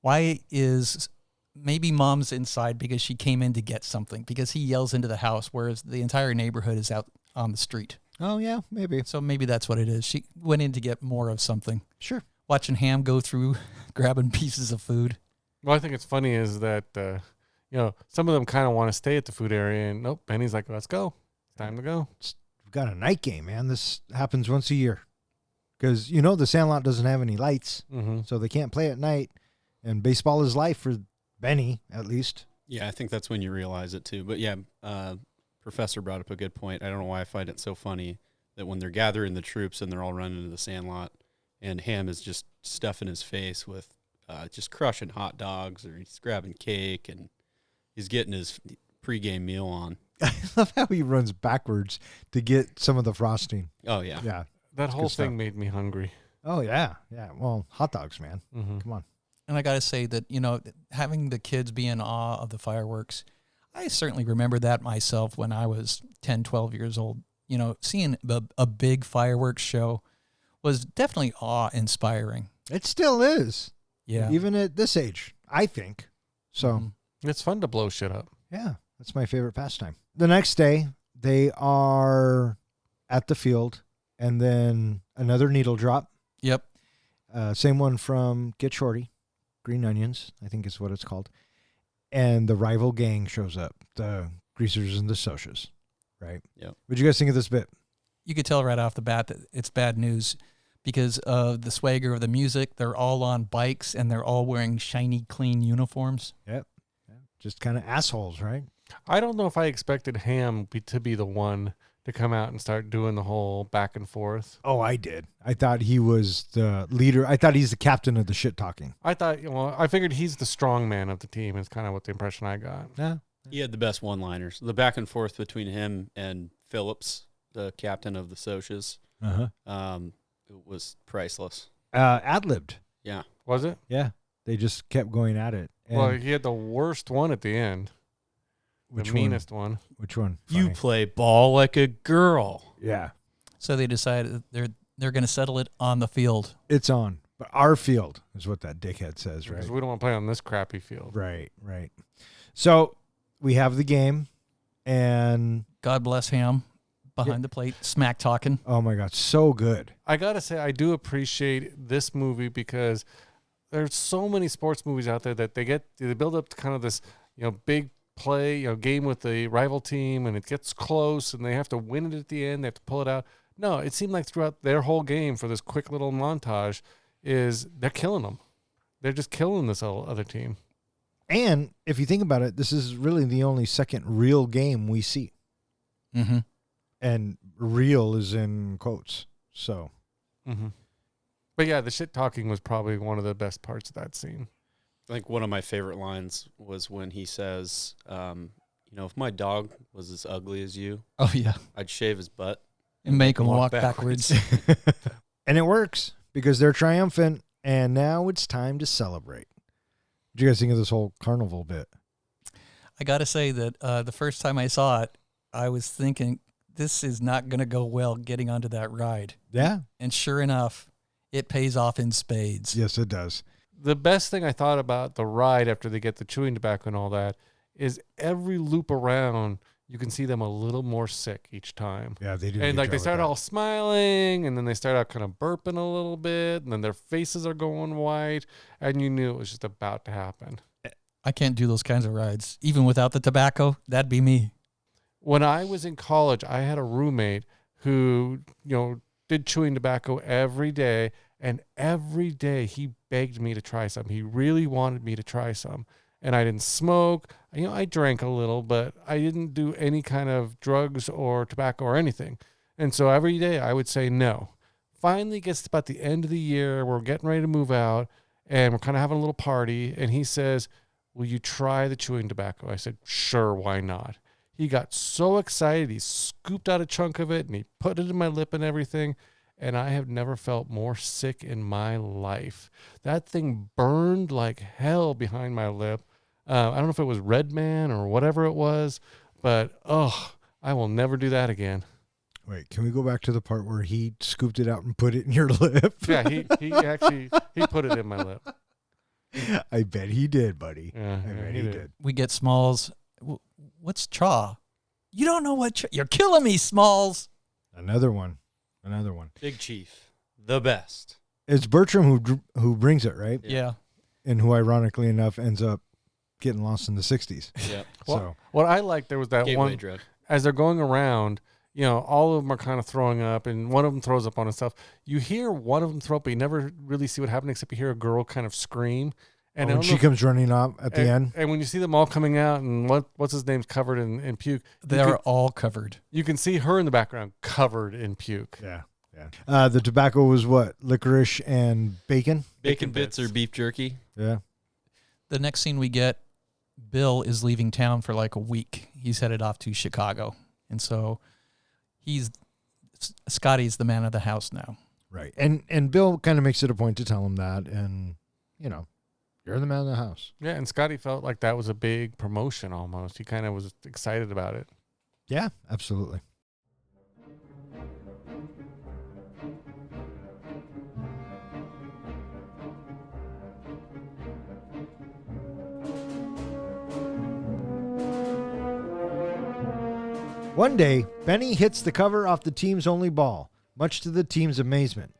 Why is maybe mom's inside because she came in to get something, because he yells into the house, whereas the entire neighborhood is out on the street. Oh, yeah, maybe. So maybe that's what it is. She went in to get more of something. Sure. Watching Ham go through grabbing pieces of food. Well, I think it's funny is that, some of them kind of want to stay at the food area, and nope, Benny's like, let's go. It's time to go. We've got a night game, man. This happens once a year because, the Sandlot doesn't have any lights, so they can't play at night, and baseball is life for Benny, at least. Yeah, I think that's when you realize it too. But yeah, Professor brought up a good point. I don't know why I find it so funny that when they're gathering the troops and they're all running to the Sandlot, and Ham is just stuffing his face with just crushing hot dogs, or he's grabbing cake, and he's getting his pregame meal on. I love how he runs backwards to get some of the frosting. Oh, yeah. Yeah. That whole good stuff. thing made me hungry. Oh, yeah. Yeah. Well, hot dogs, man. Mm-hmm. Come on. And I got to say that, having the kids be in awe of the fireworks, I certainly remember that myself when I was 10, 12 years old. Seeing a big fireworks show was definitely awe-inspiring. It still is. Yeah. Even at this age, I think. So, Mhm. It's fun to blow shit up. yeah, that's my favorite pastime. The next day, they are at the field, and then another needle drop. Yep. Same one from Get Shorty, Green Onions, I think is what it's called. And the rival gang shows up, the Greasers and the Socias, right? Yep. What'd you guys think of this bit? You could tell right off the bat that it's bad news because of the swagger of the music. They're all on bikes and they're all wearing shiny, clean uniforms. Yep. Just kind of assholes, right? I don't know if I expected Ham to be the one to come out and start doing the whole back and forth. Oh, I did. I thought he was the leader. I thought he's the captain of the shit talking. I thought, I figured he's the strong man of the team is kind of what the impression I got. Yeah. He had the best one-liners. The back and forth between him and Phillips, the captain of the Socias, it was priceless. Ad-libbed. Yeah. Was it? Yeah. They just kept going at it. And Well, he had the worst one at the end. which The meanest one. Which one? You Funny. play ball like a girl. Yeah. So they decided they're going to settle it on the field. It's on. But our field is what that dickhead says, right? Because we don't want to play on this crappy field. Right. So we have the game, and God bless Ham behind the plate, smack talking. oh my God, so good. I got to say, I do appreciate this movie because there's so many sports movies out there that they build up to kind of this, big play, game with the rival team, and it gets close and they have to win it at the end. They have to pull it out. No, it seemed like throughout their whole game for this quick little montage they're killing them. They're just killing this other team. And if you think about it, this is really the only second real game we see. Mm-hmm. And real is in quotes. So, Mm-hmm. But yeah, the shit talking was probably one of the best parts of that scene. I think one of my favorite lines was when he says, if my dog was as ugly as you, Oh, yeah. I'd shave his butt. And make them walk backwards. and it works because they're triumphant, and now it's time to celebrate. What do you guys think of this whole carnival bit? I got to say that the first time I saw it, I was thinking, this is not going to go well getting onto that ride. Yeah. And sure enough, it pays off in spades. Yes, it does. The best thing I thought about the ride after they get the chewing tobacco and all that is every loop around, you can see them a little more sick each time. Yeah, they do. And like they start all smiling, and then they start out kind of burping a little bit, and then their faces are going white, and you knew it was just about to happen. I can't do those kinds of rides. Even without the tobacco, that'd be me. When I was in college, I had a roommate who, did chewing tobacco every day, and every day he begged me to try some. He really wanted me to try some. And I didn't smoke. I drank a little, but I didn't do any kind of drugs or tobacco or anything. And so every day I would say no. Finally gets to about the end of the year. We're getting ready to move out, and we're kind of having a little party. And he says, will you try the chewing tobacco? I said, sure, why not? He got so excited. He scooped out a chunk of it, and he put it in my lip and everything. And I have never felt more sick in my life. That thing burned like hell behind my lip. I don't know if it was Red Man or whatever it was, but I will never do that again. Wait, can we go back to the part where he scooped it out and put it in your lip? Yeah, he actually put it in my lip. I bet he did, buddy. Yeah, I bet he did. We get Smalls. What's chaw? You don't know what you're killing me, Smalls. Another one. Big Chief, the best. It's Bertram who brings it, right? Yeah. And who, ironically enough, ends up getting lost in the 60s. Yeah. So What I liked, there was that Gateway one, drug. as they're going around, all of them are kind of throwing up, and one of them throws up on himself. You hear one of them throw up, but you never really see what happened, except you hear a girl kind of scream. And when she comes running up at the end. And when you see them all coming out, and what's his name's covered in puke. They're all covered. You can see her in the background covered in puke. Yeah. The tobacco was what? Licorice and bacon? Bacon bits or beef jerky. Yeah. The next scene we get, Bill is leaving town for like a week. He's headed off to Chicago. And so Scotty's the man of the house now. Right. And Bill kind of makes it a point to tell him that. And, you're the man of the house. Yeah, and Scotty felt like that was a big promotion almost. He kind of was excited about it. Yeah, absolutely. One day, Benny hits the cover off the team's only ball, much to the team's amazement.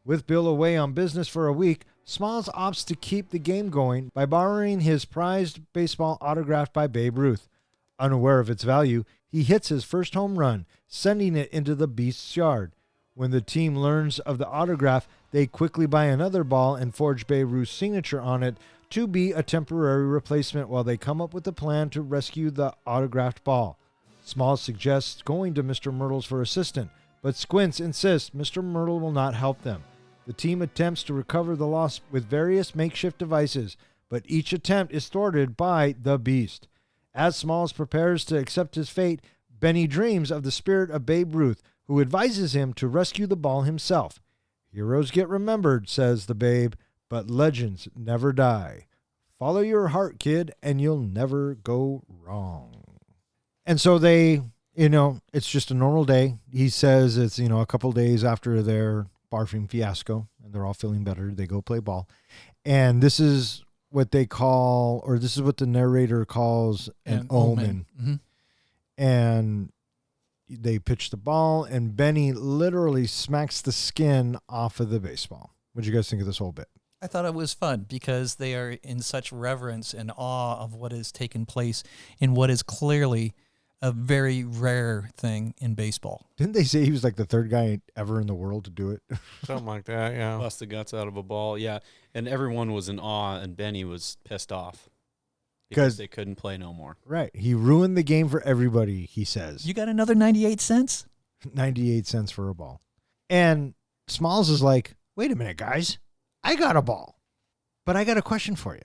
With Bill away on business for a week, Smalls opts to keep the game going by borrowing his prized baseball autographed by Babe Ruth. Unaware of its value, he hits his first home run, sending it into the Beast's yard. When the team learns of the autograph, they quickly buy another ball and forge Babe Ruth's signature on it to be a temporary replacement while they come up with a plan to rescue the autographed ball. Smalls suggests going to Mr. Myrtle's for assistance, but Squints insists Mr. Myrtle will not help them. The team attempts to recover the loss with various makeshift devices, but each attempt is thwarted by the Beast. As Smalls prepares to accept his fate, Benny dreams of the spirit of Babe Ruth, who advises him to rescue the ball himself. Heroes get remembered, says the Babe, but legends never die. Follow your heart, kid, and you'll never go wrong. And so they, it's just a normal day. He says it's, a couple days after their barfing fiasco, and they're all feeling better. They go play ball. And this is what they call, or this is what the narrator calls an omen. Mm-hmm. And they pitch the ball, and Benny literally smacks the skin off of the baseball. What do you guys think of this whole bit? I thought it was fun because they are in such reverence and awe of what has taken place in what is clearly a very rare thing in baseball. Didn't they say he was like the third guy ever in the world to do it? Something like that, yeah. Bust the guts out of a ball. Yeah. And everyone was in awe, and Benny was pissed off because they couldn't play no more. Right. He ruined the game for everybody, he says. You got another 98 cents? 98 cents for a ball. And Smalls is like, wait a minute, guys. I got a ball. But I got a question for you.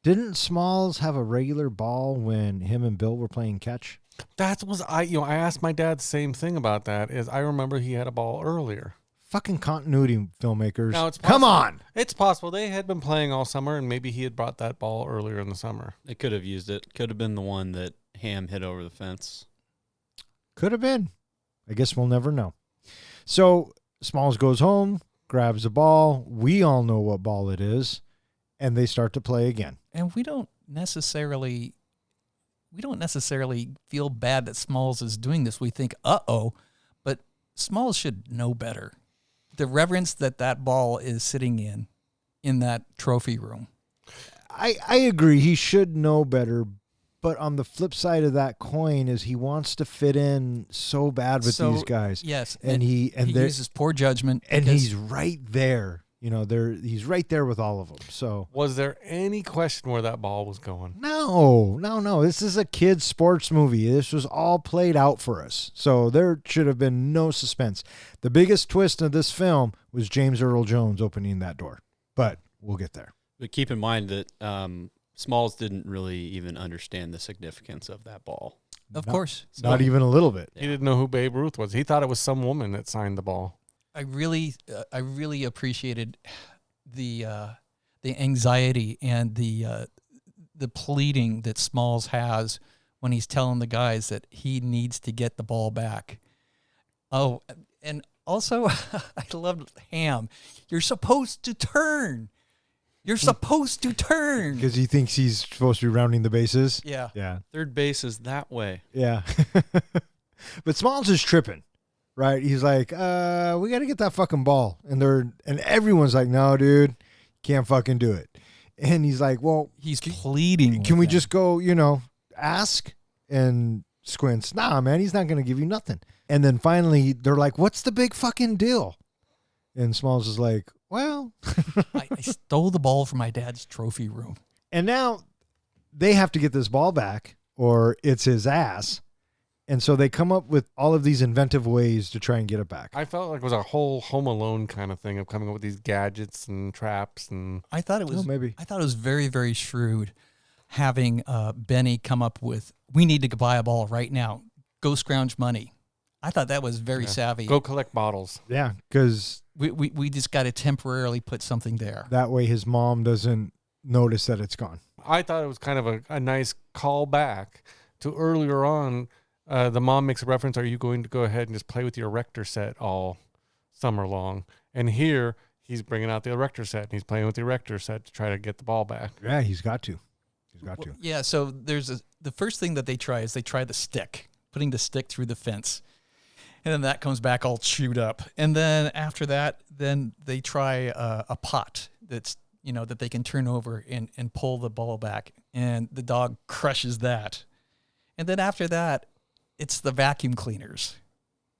Didn't Smalls have a regular ball when him and Bill were playing catch? That was I asked my dad the same thing about that. Is I remember he had a ball earlier. Fucking continuity filmmakers. Now, it's Come on. It's possible they had been playing all summer, and maybe he had brought that ball earlier in the summer. They could have used it. Could have been the one that Ham hit over the fence. Could have been. I guess we'll never know. So Smalls goes home, grabs a ball. We all know what ball it is, and they start to play again. And we don't necessarily feel bad that Smalls is doing this. We think, uh-oh, but Smalls should know better. The reverence that ball is sitting in that trophy room. I agree. He should know better. But on the flip side of that coin is he wants to fit in so bad with these guys. Yes. And he uses poor judgment. And he's right there. He's right there with all of them. So was there any question where that ball was going? No. This is a kid's sports movie. This was all played out for us. So there should have been no suspense. The biggest twist of this film was James Earl Jones opening that door. But we'll get there. But keep in mind that Smalls didn't really even understand the significance of that ball. Of course. Not even a little bit. He didn't know who Babe Ruth was. He thought it was some woman that signed the ball. I really appreciated the anxiety and the pleading that Smalls has when he's telling the guys that he needs to get the ball back. Oh, and also I loved Ham. You're supposed to turn. You're supposed to turn. Because he thinks he's supposed to be rounding the bases. Yeah. Yeah. Third base is that way. Yeah. But Smalls is tripping. Right, he's like, we got to get that fucking ball, and everyone's like, no, dude, can't fucking do it. And he's like, well, he's pleading. Can we just go, ask? And Squints, nah, man, he's not gonna give you nothing. And then finally, they're like, what's the big fucking deal? And Smalls is like, well, I stole the ball from my dad's trophy room, and now they have to get this ball back, or it's his ass. And so they come up with all of these inventive ways to try and get it back. I felt like it was a whole Home Alone kind of thing of coming up with these gadgets and traps. And I thought it was maybe. I thought it was very, very shrewd having Benny come up with, we need to buy a ball right now. Go scrounge money. I thought that was very savvy. Go collect bottles. Yeah, because we just got to temporarily put something there. That way his mom doesn't notice that it's gone. I thought it was kind of a nice callback to earlier on. The mom makes a reference, are you going to go ahead and just play with your Erector set all summer long? And here, he's bringing out the Erector set, and he's playing with the Erector set to try to get the ball back. Yeah, he's got to. Yeah, so there's the first thing that they try is they try the stick. putting the stick through the fence. And then that comes back all chewed up. And then after that, then they try a pot that's, that they can turn over and pull the ball back. And the dog crushes that. And then after that, it's the vacuum cleaners.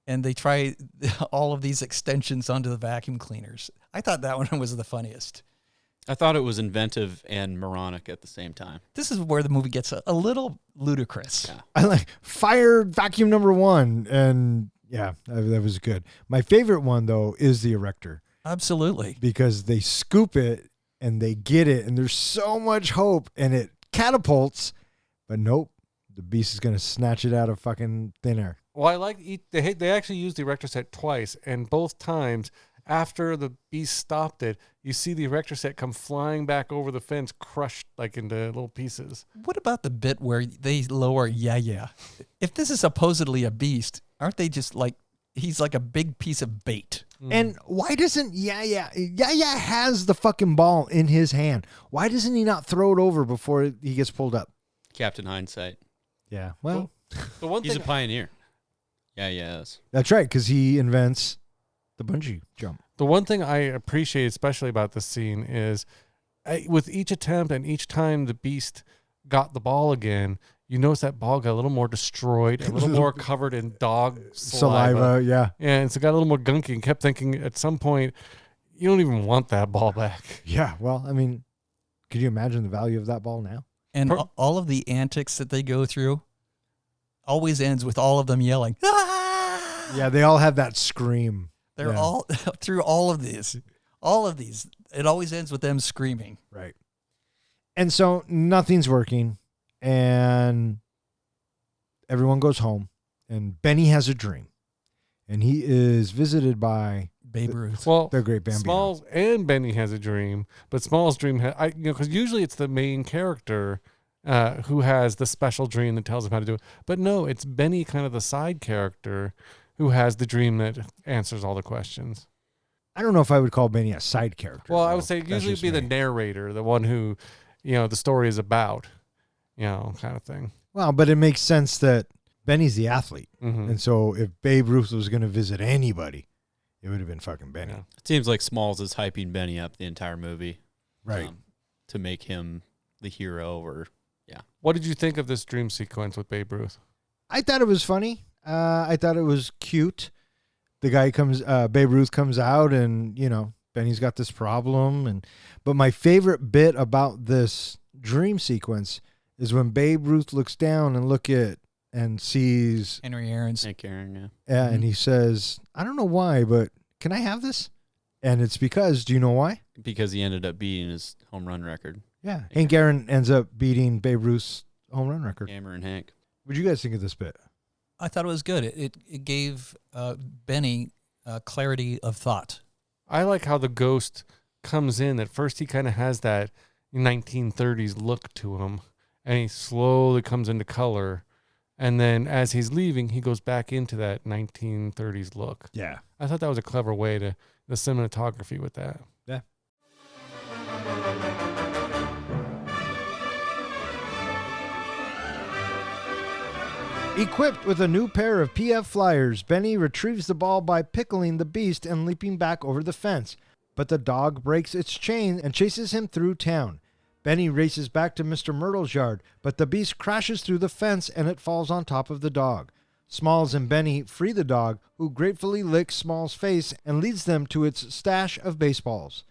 And they try all of these extensions onto the vacuum cleaners. I thought that one was the funniest. I thought it was inventive and moronic at the same time. This is where the movie gets a little ludicrous. Yeah. I like fire vacuum number 1. And yeah, that was good. My favorite one, though, is the erector. Absolutely. Because they scoop it and they get it. And there's so much hope. And it catapults. But nope. The beast is going to snatch it out of fucking thin air. Well, I like they actually used the erector set twice, and both times after the beast stopped it, you see the erector set come flying back over the fence, crushed like into little pieces. What about the bit where they lower Yeah? If this is supposedly a beast, aren't they just like he's like a big piece of bait? And why doesn't Yeah has the fucking ball in his hand? Why doesn't he not throw it over before he gets pulled up? Captain Hindsight. Yeah, well, The one He's a thing pioneer. Yes. that's right, because he invents the bungee jump. The one thing I appreciate especially about this scene is with each attempt and each time the beast got the ball again, you notice that ball got a little more destroyed, a little more covered in dog saliva. Yeah. And so it got a little more gunky, and kept thinking at some point, you don't even want that ball back. Yeah, well, I mean, could you imagine the value of that ball now? And all of the antics that they go through always ends with all of them yelling, "Ah!" Yeah, they all have that scream. They're Yeah. all through all of these. It always ends with them screaming. Right. And so nothing's working, and everyone goes home, and Benny has a dream, and he is visited by Babe Ruth. Well, the great Bambino. Smalls and Benny has a dream, but Smalls' dream, because usually it's the main character who has the special dream that tells him how to do it. But no, it's Benny, kind of the side character, who has the dream that answers all the questions. I don't know if I would call Benny a side character. Well, I though. would say That's usually just be the me. narrator, the one who, the story is about, kind of thing. Well, but it makes sense that Benny's the athlete. Mm-hmm. And so if Babe Ruth was going to visit anybody, it would have been fucking Benny. Yeah. It seems like Smalls is hyping Benny up the entire movie. Right. To make him the hero What did you think of this dream sequence with Babe Ruth? I thought it was funny. I thought it was cute. The guy Babe Ruth comes out, and Benny's got this problem, but my favorite bit about this dream sequence is when Babe Ruth looks down and sees Henry Aaron's. Hank Aaron, and he says, "I don't know why, but can I have this?" And it's because, do you know why? because he ended up beating his home run record. Yeah, Hank Aaron ends up beating Babe Ruth's home run record. Hammer and Hank. What do you guys think of this bit? I thought it was good. It gave Benny clarity of thought. I like how the ghost comes in. At first, he kind of has that 1930s look to him, and he slowly comes into color. And then as he's leaving, he goes back into that 1930s look. Yeah. I thought that was a clever way to the cinematography with that. Yeah. Equipped with a new pair of PF Flyers, Benny retrieves the ball by pickling the beast and leaping back over the fence. But the dog breaks its chain and chases him through town. Benny races back to Mr. Myrtle's yard, but the beast crashes through the fence and it falls on top of the dog. Smalls and Benny free the dog, who gratefully licks Smalls' face and leads them to its stash of baseballs.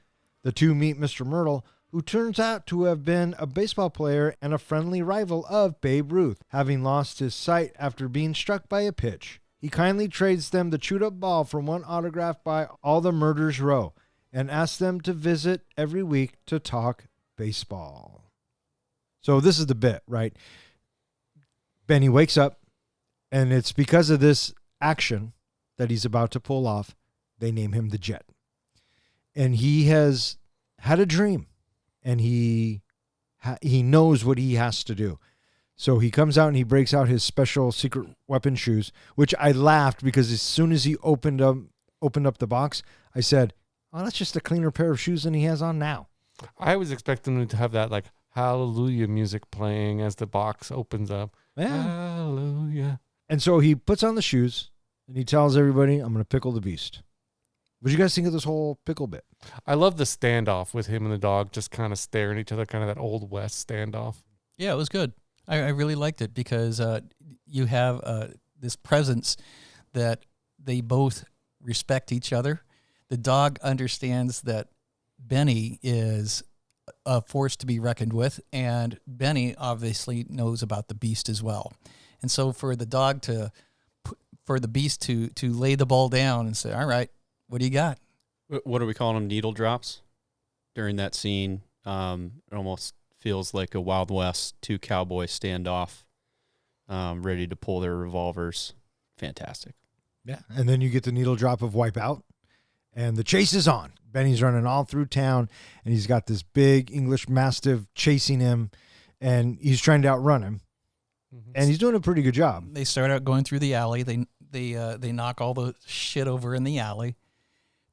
The two meet Mr. Myrtle, who turns out to have been a baseball player and a friendly rival of Babe Ruth, having lost his sight after being struck by a pitch. He kindly trades them the chewed-up ball for one autographed by All the Murders Row and asks them to visit every week to talk baseball. So this is the bit, right? Benny wakes up, and it's because of this action that he's about to pull off, they name him the Jet. And he has had a dream, and he knows what he has to do. So he comes out and he breaks out his special secret weapon shoes, which I laughed because as soon as he opened up the box, I said, "Oh, that's just a cleaner pair of shoes than he has on now." I was expecting him to have that like hallelujah music playing as the box opens up. Yeah. Hallelujah. And so he puts on the shoes and he tells everybody, I'm going to pickle the beast. What do you guys think of this whole pickle bit? I love the standoff with him and the dog just kind of staring at each other, kind of that Old West standoff. Yeah, it was good. I really liked it because you have this presence that they both respect each other. The dog understands that Benny is a force to be reckoned with, and Benny obviously knows about the beast as well. And so for the dog for the beast to lay the ball down and say, all right, what do you got? What are we calling them? Needle drops? During that scene, it almost feels like a Wild West, two cowboys standoff, ready to pull their revolvers. Fantastic. Yeah. And then you get the needle drop of Wipeout, and the chase is on. Benny's running all through town, and he's got this big English Mastiff chasing him, and he's trying to outrun him, and he's doing a pretty good job. They start out going through the alley. They knock all the shit over in the alley.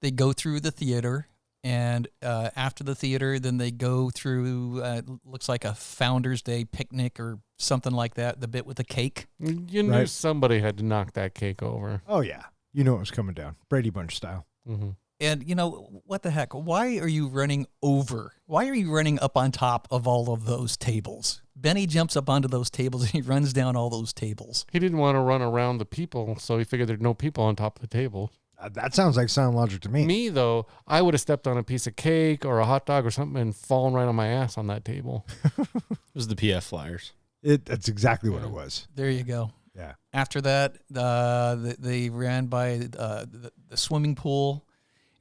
They go through the theater, and after the theater, then they go through, looks like a Founder's Day picnic or something like that, the bit with the cake. You knew somebody had to knock that cake over. Oh, yeah. You know it was coming down. Brady Bunch style. Mm-hmm. And, you know, what the heck? Why are you running over? Why are you running up on top of all of those tables? Benny jumps up onto those tables and he runs down all those tables. He didn't want to run around the people, so he figured there'd no people on top of the table. That sounds like sound logic to me. Me, though, I would have stepped on a piece of cake or a hot dog or something and fallen right on my ass on that table. It was the PF Flyers. That's exactly what it was. There you go. Yeah. After that, they ran by the swimming pool,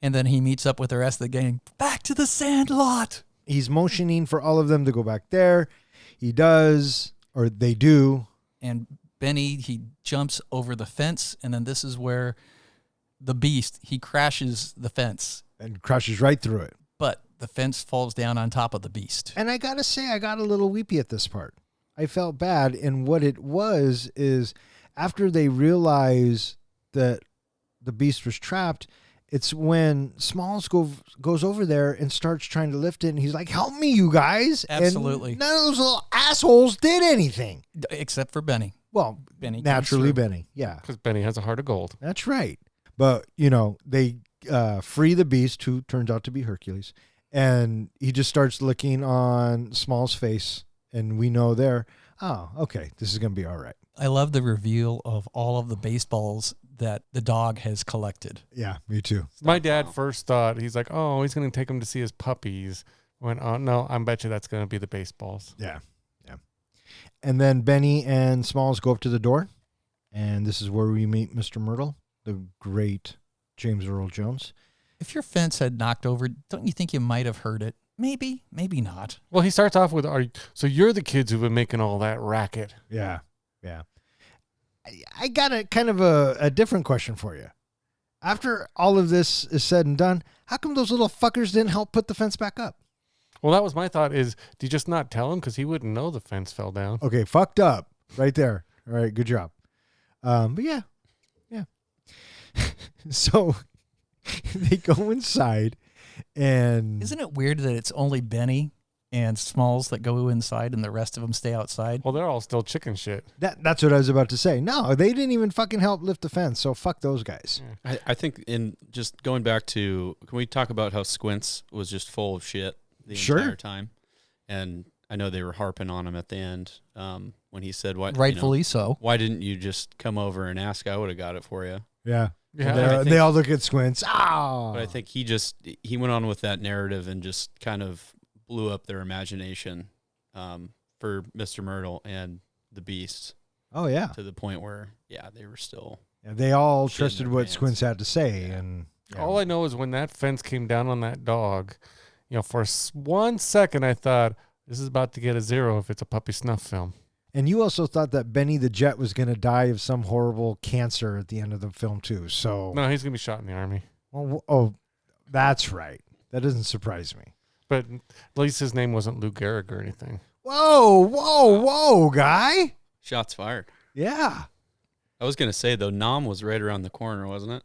and then he meets up with the rest of the gang. Back to the Sandlot. He's motioning for all of them to go back there. He does, or they do. And Benny, he jumps over the fence, and then this is where the beast, he crashes the fence. And crashes right through it. But the fence falls down on top of the beast. And I got to say, I got a little weepy at this part. I felt bad. And what it was is after they realize that the beast was trapped, it's when Smalls goes over there and starts trying to lift it. And he's like, help me, you guys. Absolutely. And none of those little assholes did anything. Except for Benny. Well, Benny naturally Benny. Yeah. Because Benny has a heart of gold. That's right. But, you know, they free the beast, who turns out to be Hercules. And he just starts licking on Small's face. And we know there, oh, okay, this is going to be all right. I love the reveal of all of the baseballs that the dog has collected. Yeah, me too. My dad first thought, he's like, oh, he's going to take him to see his puppies. Went, oh, no, I bet you that's going to be the baseballs. Yeah, yeah. And then Benny and Smalls go up to the door. And this is where we meet Mr. Myrtle, the great James Earl Jones. If your fence had knocked over, don't you think you might have heard it? Maybe, maybe not. Well, he starts off with, so you're the kids who've been making all that racket. Yeah, yeah. I got a kind of a different question for you. After all of this is said and done, how come those little fuckers didn't help put the fence back up? Well, that was my thought is, do you just not tell him? Because he wouldn't know the fence fell down. Okay, fucked up right there. All right, good job. But yeah. So they go inside and... Isn't it weird that it's only Benny and Smalls that go inside and the rest of them stay outside? Well, they're all still chicken shit. That's what I was about to say. No, they didn't even fucking help lift the fence, so fuck those guys. I think in just going back to, can we talk about how Squints was just full of shit the entire time? And I know they were harping on him at the end when he said, "Why?" Rightfully so. Why didn't you just come over and ask? I would have got it for you. Yeah. Yeah. They all look at Squints. Ah. But I think he went on with that narrative and just kind of blew up their imagination for Mr. Myrtle and the Beast. Oh, yeah. To the point where, they were still. Yeah, they all shitting trusted their what pants. Squints had to say. And All I know is when that fence came down on that dog, for 1 second I thought, this is about to get a 0 if it's a puppy snuff film. And you also thought that Benny the Jet was going to die of some horrible cancer at the end of the film, too. So No, he's going to be shot in the army. Oh, that's right. That doesn't surprise me. But at least his name wasn't Lou Gehrig or anything. Whoa, guy. Shots fired. Yeah. I was going to say, though, Nam was right around the corner, wasn't it?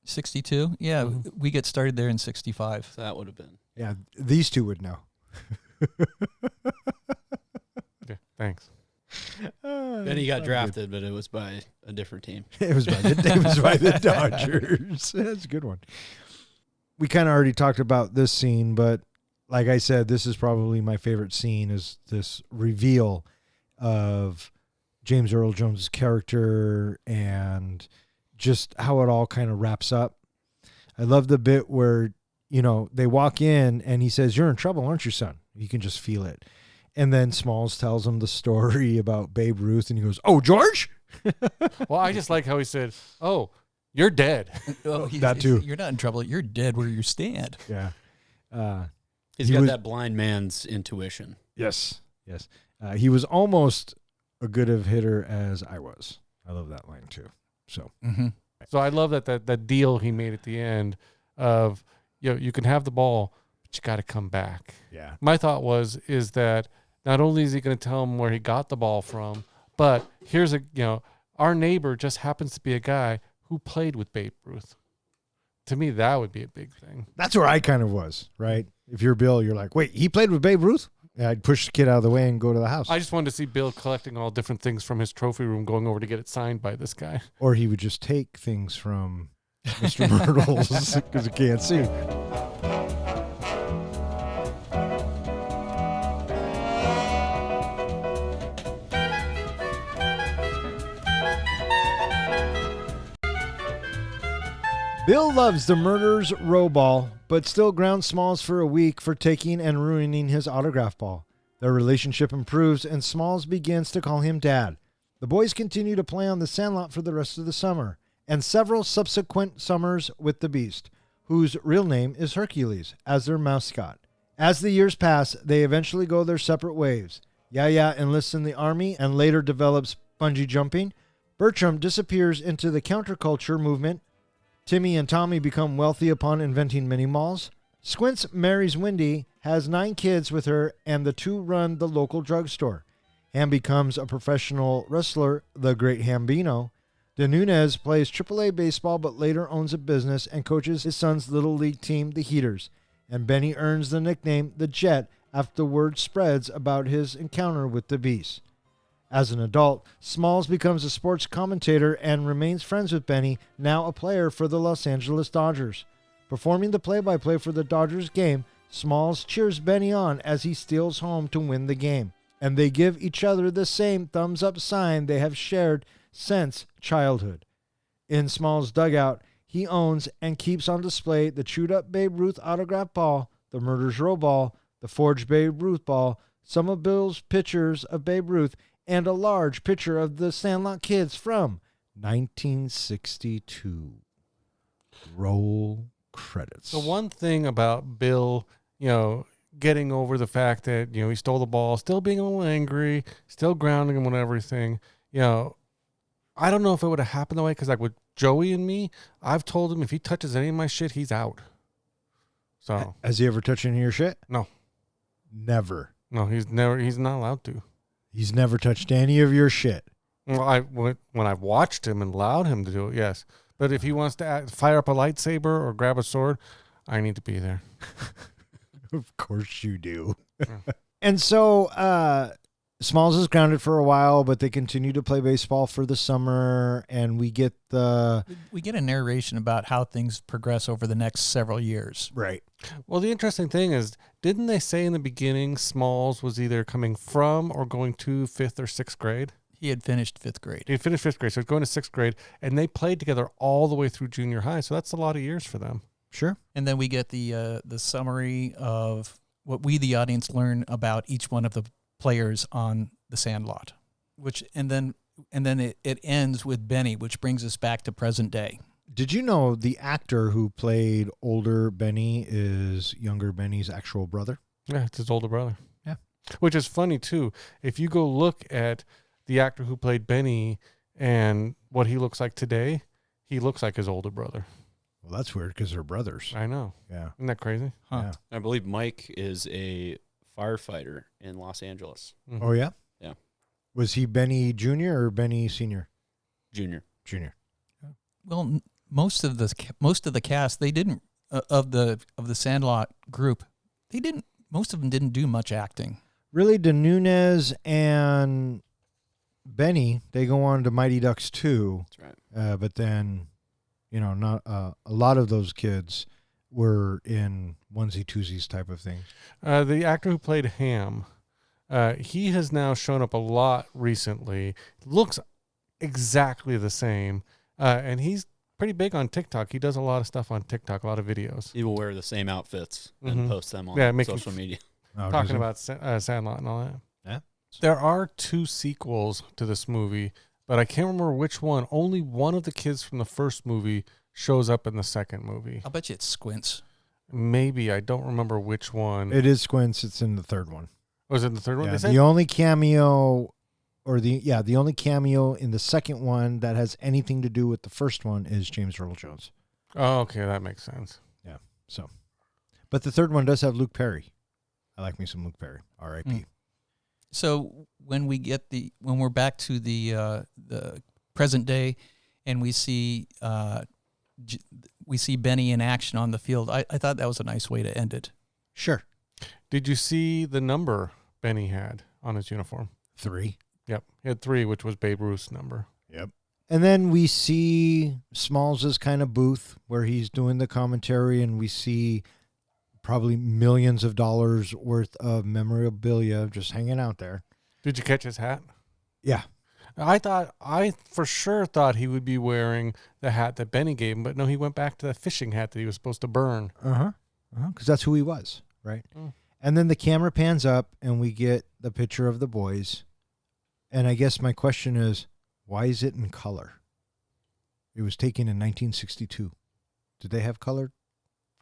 62? Yeah, we get started there in 65. So that would have been. Yeah, these two would know. Yeah, thanks. Then he got drafted, but it was by a different team. It was by the Dodgers. That's a good one. We kind of already talked about this scene, but like I said, this is probably my favorite scene, is this reveal of James Earl Jones' character and just how it all kind of wraps up. I love the bit where, they walk in and he says, "You're in trouble, aren't you, son?" You can just feel it. And then Smalls tells him the story about Babe Ruth, and he goes, "Oh, George?" Well, I just like how he said, "Oh, you're dead." That too. You're not in trouble. You're dead where you stand. Yeah. He's got that blind man's intuition. Yes. He was almost a good of hitter as I was. I love that line too. So, So I love that deal he made at the end of, you can have the ball, but you got to come back. yeah. My thought is that not only is he going to tell him where he got the ball from, but here's our neighbor just happens to be a guy who played with Babe Ruth. To me, that would be a big thing. That's where I kind of was, right? If you're Bill, you're like, wait, he played with Babe Ruth? Yeah, I'd push the kid out of the way and go to the house. I just wanted to see Bill collecting all different things from his trophy room, going over to get it signed by this guy. Or he would just take things from Mr. Myrtle's because he can't see. Bill loves the murderer's row ball, but still grounds Smalls for a week for taking and ruining his autograph ball. Their relationship improves, and Smalls begins to call him Dad. The boys continue to play on the Sandlot for the rest of the summer, and several subsequent summers with the Beast, whose real name is Hercules, as their mascot. As the years pass, they eventually go their separate ways. Yaya enlists in the army and later develops bungee jumping. Bertram disappears into the counterculture movement. Timmy and Tommy become wealthy upon inventing mini-malls. Squints marries Wendy, has 9 kids with her, and the two run the local drugstore. Ham becomes a professional wrestler, the Great Hambino. De Nunez plays AAA baseball but later owns a business and coaches his son's little league team, the Heaters. And Benny earns the nickname the Jet after word spreads about his encounter with the Beast. As an adult, Smalls becomes a sports commentator and remains friends with Benny, now a player for the Los Angeles Dodgers. Performing the play-by-play for the Dodgers game, Smalls cheers Benny on as he steals home to win the game, and they give each other the same thumbs-up sign they have shared since childhood. In Smalls' dugout, he owns and keeps on display the chewed-up Babe Ruth autograph ball, the Murderer's Row ball, the forged Babe Ruth ball, some of Bill's pictures of Babe Ruth, and a large picture of the Sandlot Kids from 1962. Roll credits. The one thing about Bill, getting over the fact that, he stole the ball, still being a little angry, still grounding him and everything, I don't know if it would have happened that way because, like, with Joey and me, I've told him if he touches any of my shit, he's out. So Has he ever touched any of your shit? No. Never. No, he's not allowed to. He's never touched any of your shit. Well, when I've watched him and allowed him to do it, yes. But if he wants to fire up a lightsaber or grab a sword, I need to be there. Of course you do. And so Smalls is grounded for a while, but they continue to play baseball for the summer, and we get a narration about how things progress over the next several years. Right. Well, the interesting thing is, didn't they say in the beginning Smalls was either coming from or going to 5th or 6th grade? He had finished 5th grade. He had finished 5th grade, so he's going to 6th grade, and they played together all the way through junior high, so that's a lot of years for them. Sure. And then we get the summary of what we, the audience, learn about each one of the players on the Sandlot, and then it ends with Benny, which brings us back to present day. Did you know the actor who played older Benny is younger Benny's actual brother? Yeah, it's his older brother. Yeah. Which is funny, too. If you go look at the actor who played Benny and what he looks like today, he looks like his older brother. Well, that's weird because they're brothers. I know. Yeah. Isn't that crazy? Huh. Yeah. I believe Mike is a firefighter in Los Angeles. Mm-hmm. Oh, yeah? Yeah. Was he Benny Jr. or Benny Sr.? Junior. Well, most of the cast, they didn't of the Sandlot group. Most of them didn't do much acting. Really, De Nunez and Benny, they go on to Mighty Ducks 2. That's right. But then, not a lot of those kids were in onesie twosies type of thing. The actor who played Ham, he has now shown up a lot recently. Looks exactly the same, and he's pretty big on TikTok. He does a lot of stuff on TikTok, a lot of videos. He will wear the same outfits Mhm. and post them on social media. Oh, Talking does about Sandlot and all that. Yeah. There are 2 sequels to this movie, but I can't remember which one. Only one of the kids from the first movie shows up in the second movie. I'll bet you it's Squints. Maybe. I don't remember which one. it is Squints. It's in the third one. Was it in the third one? Yeah, They said? the only cameo, the only cameo in the second one that has anything to do with the first one is James Earl Jones. Oh, okay. That makes sense. So, but the third one does have Luke Perry. I like me some Luke Perry. R.I.P. Mm. So when we're back to the present day, and we see Benny in action on the field, I thought that was a nice way to end it. Sure. Did you see the number Benny had on his uniform? 3. Yep. He had 3, which was Babe Ruth's number. Yep. And then we see Smalls' kind of booth where he's doing the commentary, and we see probably millions of dollars worth of memorabilia just hanging out there. Did you catch his hat? Yeah. I for sure thought he would be wearing the hat that Benny gave him, but no, he went back to the fishing hat that he was supposed to burn. Because that's who he was, right? Mm. And then the camera pans up, and we get the picture of the boys. And I guess my question is, why is it in color? It was taken in 1962. Did they have colored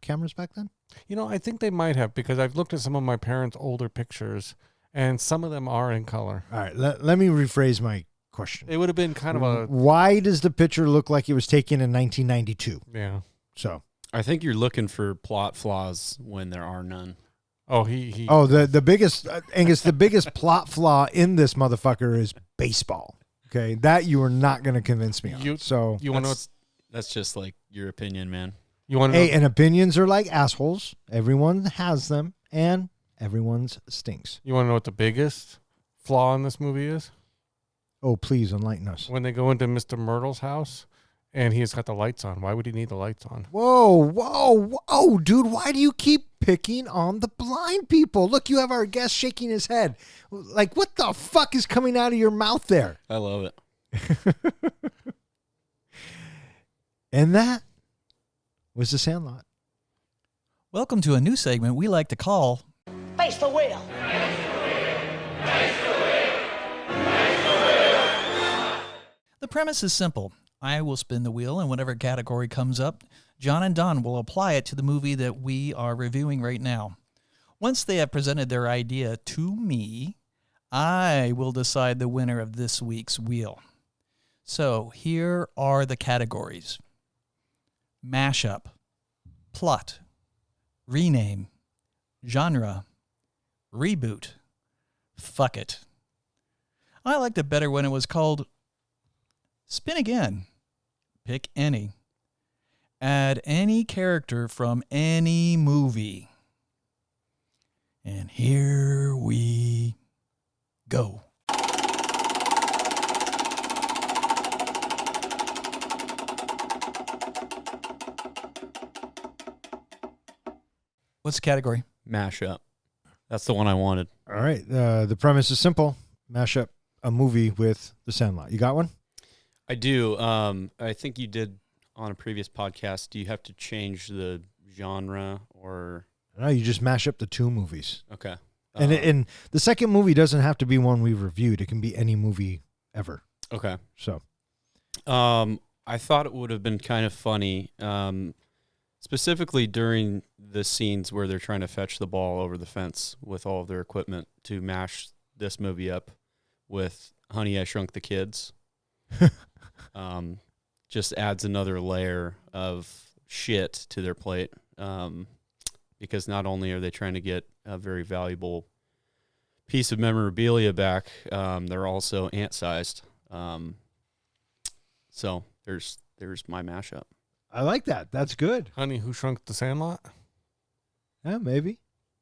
cameras back then? I think they might have, because I've looked at some of my parents' older pictures, and some of them are in color. All right, let me rephrase my question. It would have been kind of a... Why does the picture look like it was taken in 1992? Yeah. So, I think you're looking for plot flaws when there are none. Oh, he... oh, the biggest, Angus, the biggest plot flaw in this motherfucker is baseball. Okay, that you are not going to convince me on. You want to... That's just like your opinion, man. You want to know... Hey, and opinions are like assholes. Everyone has them, and everyone's stinks. You want to know what the biggest flaw in this movie is? Oh, please enlighten us. When they go into Mr. Myrtle's house, and he's got the lights on. Why would he need the lights on? Whoa, dude, why do you keep picking on the blind people? Look, you have our guest shaking his head. Like, what the fuck is coming out of your mouth there? I love it. And that was The Sandlot. Welcome to a new segment we like to call Face the wheel. The premise is simple. I will spin the wheel, and whatever category comes up, John and Don will apply it to the movie that we are reviewing right now. Once they have presented their idea to me, I will decide the winner of this week's wheel. So here are the categories: mashup, plot, rename, genre, reboot, fuck it. I liked it better when it was called spin again. Pick any. Add any character from any movie. And here we go. What's the category? Mashup. That's the one I wanted. All right. The premise is simple. Mash up a movie with The Sandlot. You got one? I do. I think you did on a previous podcast. Do you have to change the genre or? No, you just mash up the two movies. Okay. And the second movie doesn't have to be one we've reviewed. It can be any movie ever. Okay. So, I thought it would have been kind of funny, specifically during the scenes where they're trying to fetch the ball over the fence with all of their equipment, to mash this movie up with Honey, I Shrunk the Kids. Just adds another layer of shit to their plate, because not only are they trying to get a very valuable piece of memorabilia back, they're also ant-sized. So there's my mashup. I like that. That's good. Honey, Who Shrunk the Sandlot? Yeah, maybe.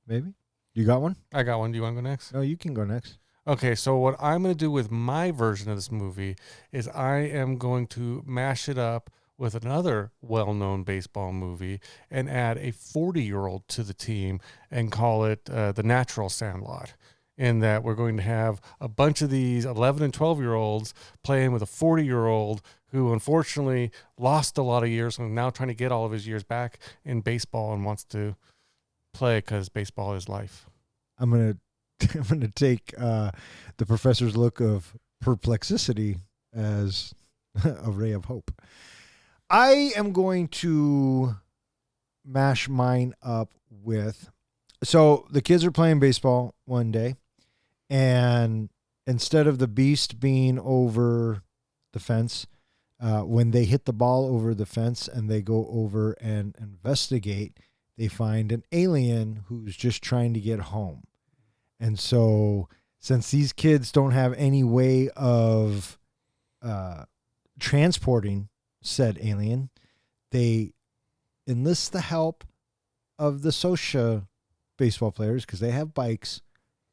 You got one? I got one. Do you want to go next? No, you can go next. Okay, so what I'm going to do with my version of this movie is I am going to mash it up with another well-known baseball movie and add a 40-year-old to the team and call it The Natural Sandlot. In that we're going to have a bunch of these 11 and 12-year-olds playing with a 40-year-old who unfortunately lost a lot of years and now trying to get all of his years back in baseball and wants to play because baseball is life. I'm gonna take the professor's look of perplexity as a ray of hope. I am going to mash mine up with. So the kids are playing baseball one day, and instead of the beast being over the fence, when they hit the ball over the fence and they go over and investigate, they find an alien who's just trying to get home. And so since these kids don't have any way of transporting said alien, they enlist the help of the Sosha baseball players because they have bikes.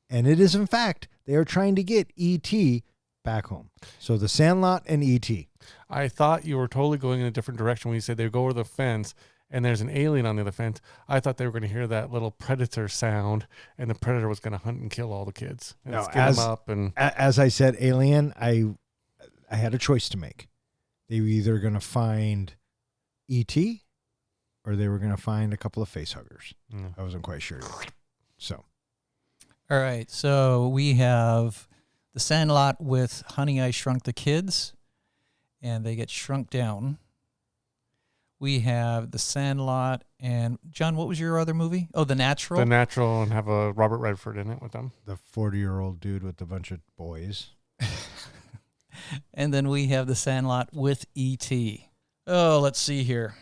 And it is, in fact, they are trying to get E.T. back home. So the Sandlot and E.T. I thought you were totally going in a different direction when you said they go over the fence and there's an alien on the other fence. I thought they were going to hear that little predator sound and the predator was going to hunt and kill all the kids and No, skin them up. And as I said, alien, I had a choice to make. They were either going to find E.T. or they were going to find a couple of face huggers. I wasn't quite sure. So, All right, so we have the Sandlot with Honey, I Shrunk the Kids, and they get shrunk down. We have the Sandlot and John. What was your other movie? Oh, The Natural. The Natural, and have a Robert Redford in it with them. the 40-year-old dude with a bunch of boys. And then we have the Sandlot with E.T. Oh, let's see here.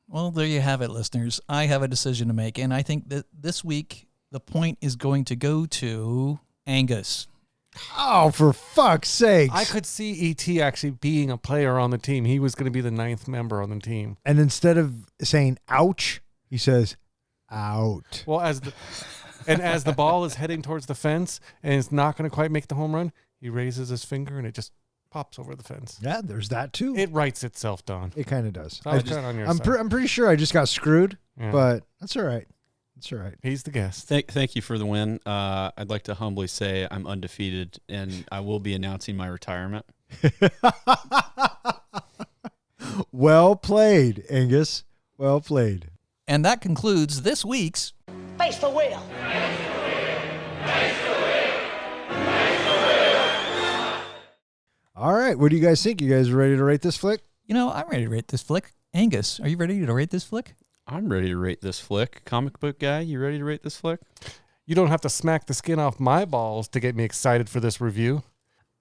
Well, there you have it, listeners. I have a decision to make, and I think that this week the point is going to go to Angus. Oh, for fuck's sake. I could see E.T. actually being a player on the team. He was going to be the 9th member on the team. And instead of saying ouch, he says out. Well, as the ball is heading towards the fence and it's not going to quite make the home run, he raises his finger and it just pops over the fence. Yeah, there's that too. It writes itself, Don. It kind of does. So I was kinda on your I'm side. pretty sure I just got screwed, Yeah. but that's all right. That's all right. He's the guest. Thank you for the win. I'd like to humbly say I'm undefeated, and I will be announcing my retirement. Well played, Angus. Well played. And that concludes this week's Face the wheel. All right. What do you guys think? You guys ready to rate this flick? You know, I'm ready to rate this flick. Angus, are you ready to rate this flick? I'm ready to rate this flick. Comic book guy, you ready to rate this flick? You don't have to smack the skin off my balls to get me excited for this review.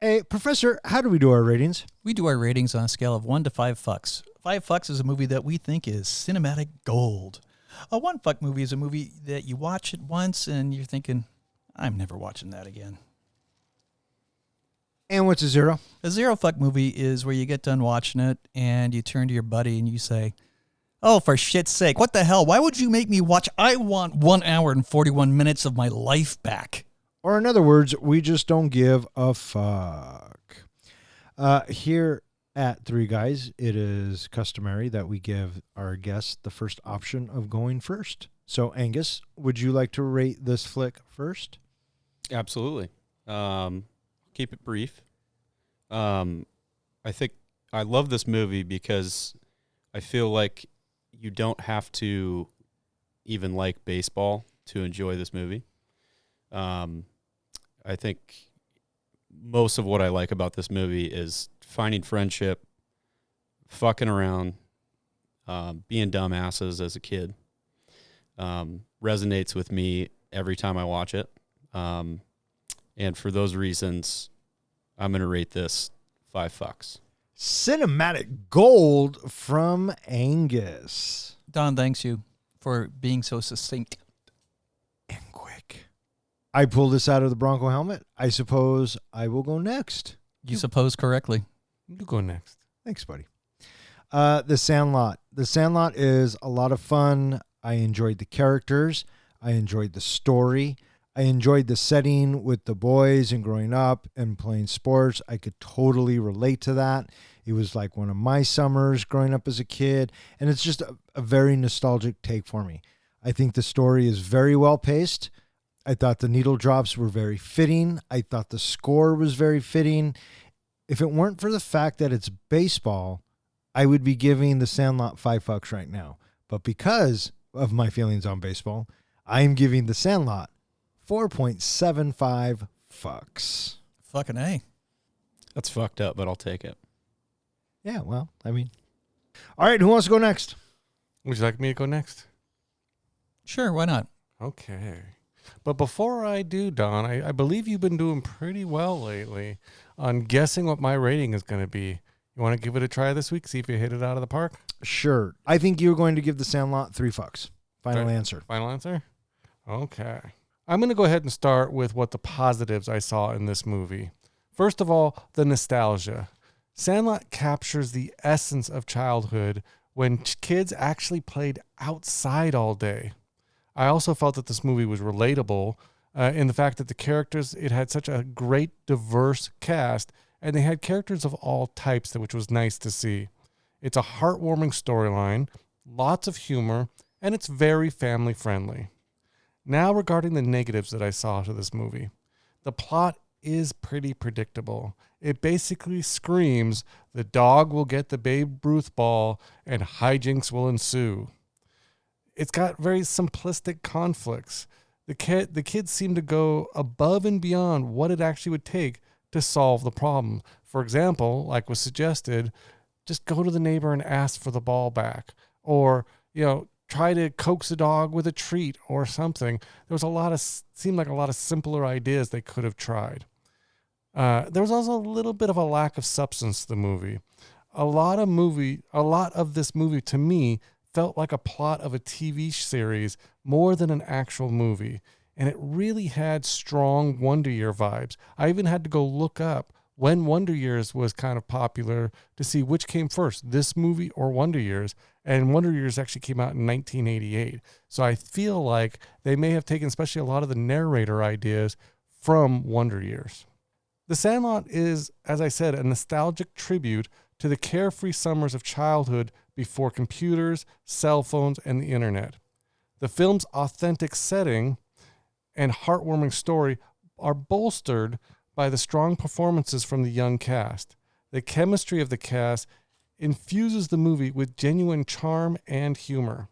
Hey, Professor, how do we do our ratings? We do our ratings on a scale of 1 to 5 fucks. 5 fucks is a movie that we think is cinematic gold. A 1 fuck movie is a movie that you watch it once and you're thinking, I'm never watching that again. And what's a 0? A 0 fuck movie is where you get done watching it and you turn to your buddy and you say, oh, for shit's sake, what the hell? Why would you make me watch? I want 1 hour and 41 minutes of my life back. Or in other words, we just don't give a fuck. Here at Three Guys, it is customary that we give our guests the first option of going first. So, Angus, would you like to rate this flick first? Absolutely. Keep it brief. I think I love this movie because I feel like you don't have to even like baseball to enjoy this movie. I think most of what I like about this movie is finding friendship, fucking around, being dumbasses as a kid. Resonates with me every time I watch it. And for those reasons, I'm going to rate this 5 fucks. Cinematic gold from Angus. Don, thanks you for being so succinct. And quick. I pulled this out of the Bronco helmet. I suppose I will go next. You suppose correctly. You go next. Thanks, buddy. The Sandlot. The Sandlot is a lot of fun. I enjoyed the characters. I enjoyed the story. I enjoyed the setting with the boys and growing up and playing sports. I could totally relate to that. It was like one of my summers growing up as a kid, and it's just a very nostalgic take for me. I think the story is very well paced. I thought the needle drops were very fitting. I thought the score was very fitting. If it weren't for the fact that it's baseball, I would be giving The Sandlot $5 right now. But because of my feelings on baseball, I am giving The Sandlot 4.75 fucks. Fucking A. That's fucked up, but I'll take it. Yeah, well, I mean. All right, who wants to go next? Would you like me to go next? Sure, why not? Okay. But before I do, Don, I believe you've been doing pretty well lately on guessing what my rating is going to be. You want to give it a try this week? See if you hit it out of the park? Sure. I think you're going to give The Sandlot 3 fucks. Final answer. Final answer? Okay. I'm going to go ahead and start with what the positives I saw in this movie. First of all, the nostalgia. Sandlot captures the essence of childhood when kids actually played outside all day. I also felt that this movie was relatable in the fact that the characters, it had such a great, diverse cast, and they had characters of all types, which was nice to see. It's a heartwarming storyline, lots of humor, and it's very family friendly. Now regarding the negatives that I saw to this movie. The plot is pretty predictable. It basically screams, the dog will get the Babe Ruth ball and hijinks will ensue. It's got very simplistic conflicts. The kids seem to go above and beyond what it actually would take to solve the problem. For example, like was suggested, just go to the neighbor and ask for the ball back. Or, try to coax a dog with a treat or something. There was seemed like a lot of simpler ideas they could have tried. There was also a little bit of a lack of substance to the movie. A lot of this movie to me felt like a plot of a TV series more than an actual movie. And it really had strong Wonder Year vibes. I even had to go look up when Wonder Years was kind of popular to see which came first, this movie or Wonder Years. And Wonder Years actually came out in 1988. So I feel like they may have taken especially a lot of the narrator ideas from Wonder Years. The Sandlot is, as I said, a nostalgic tribute to the carefree summers of childhood before computers, cell phones, and the internet. The film's authentic setting and heartwarming story are bolstered by the strong performances from the young cast. The chemistry of the cast infuses the movie with genuine charm and humor.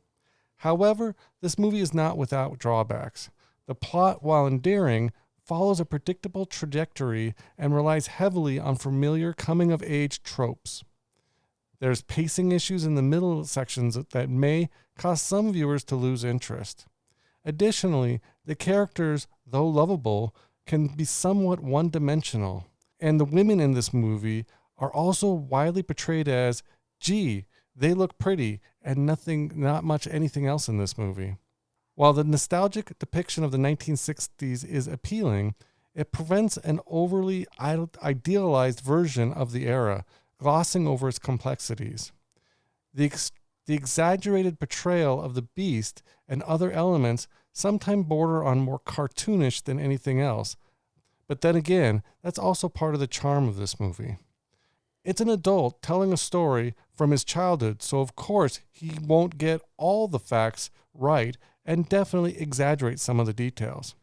However, this movie is not without drawbacks. The plot, while endearing, follows a predictable trajectory and relies heavily on familiar coming-of-age tropes. There's pacing issues in the middle sections that may cause some viewers to lose interest. Additionally, the characters, though lovable, can be somewhat one-dimensional, and the women in this movie are also widely portrayed as, gee, they look pretty, and not much anything else in this movie. While the nostalgic depiction of the 1960s is appealing, it prevents an overly idealized version of the era, glossing over its complexities. The exaggerated portrayal of the beast and other elements sometimes border on more cartoonish than anything else. But then again, that's also part of the charm of this movie. It's an adult telling a story from his childhood, so of course he won't get all the facts right and definitely exaggerate some of the details.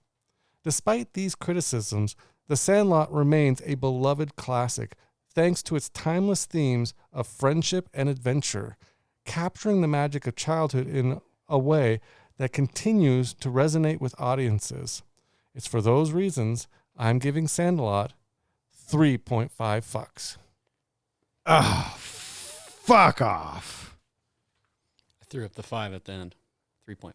Despite these criticisms, The Sandlot remains a beloved classic thanks to its timeless themes of friendship and adventure, capturing the magic of childhood in a way that continues to resonate with audiences. It's for those reasons I'm giving Sandlot 3.5 fucks. Oh, fuck off. I threw up the 5 at the end. 3.5.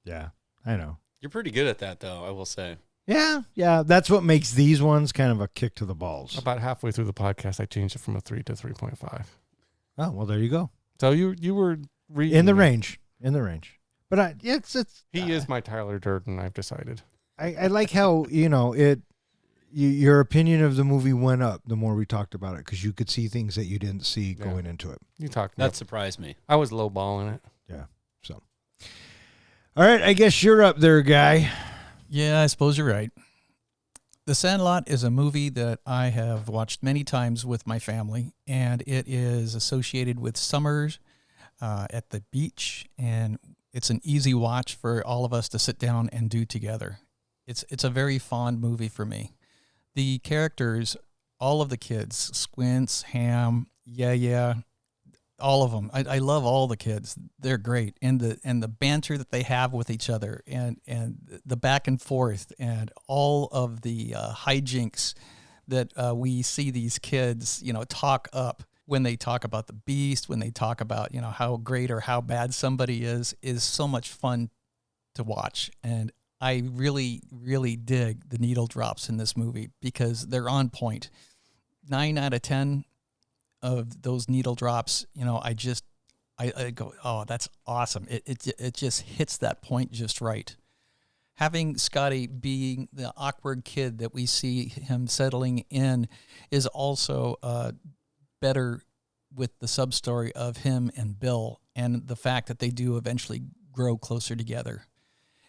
Yeah, I know. You're pretty good at that, though, I will say. Yeah. That's what makes these ones kind of a kick to the balls. About halfway through the podcast, I changed it from a 3 to 3.5. Oh, well, there you go. So you were reading In the range. But he is my Tyler Durden, I've decided. I like how, your opinion of the movie went up the more we talked about it because you could see things that you didn't see going into it. You talked That surprised me. I was lowballing it. Yeah. So, all right, I guess you're up there, guy. Yeah, I suppose you're right. The Sandlot is a movie that I have watched many times with my family, and it is associated with summers at the beach, and it's an easy watch for all of us to sit down and do together. It's a very fond movie for me. The characters, all of the kids, Squints, Ham, Yeah, all of them. I love all the kids. They're great, and the banter that they have with each other, and the back and forth, and all of the hijinks that we see these kids, talk up when they talk about the beast, when they talk about how great or how bad somebody is so much fun to watch. And I really, really dig the needle drops in this movie because they're on point. 9 out of 10 of those needle drops, I go, oh, that's awesome. It just hits that point just right. Having Scotty being the awkward kid that we see him settling in is also better with the sub-story of him and Bill and the fact that they do eventually grow closer together.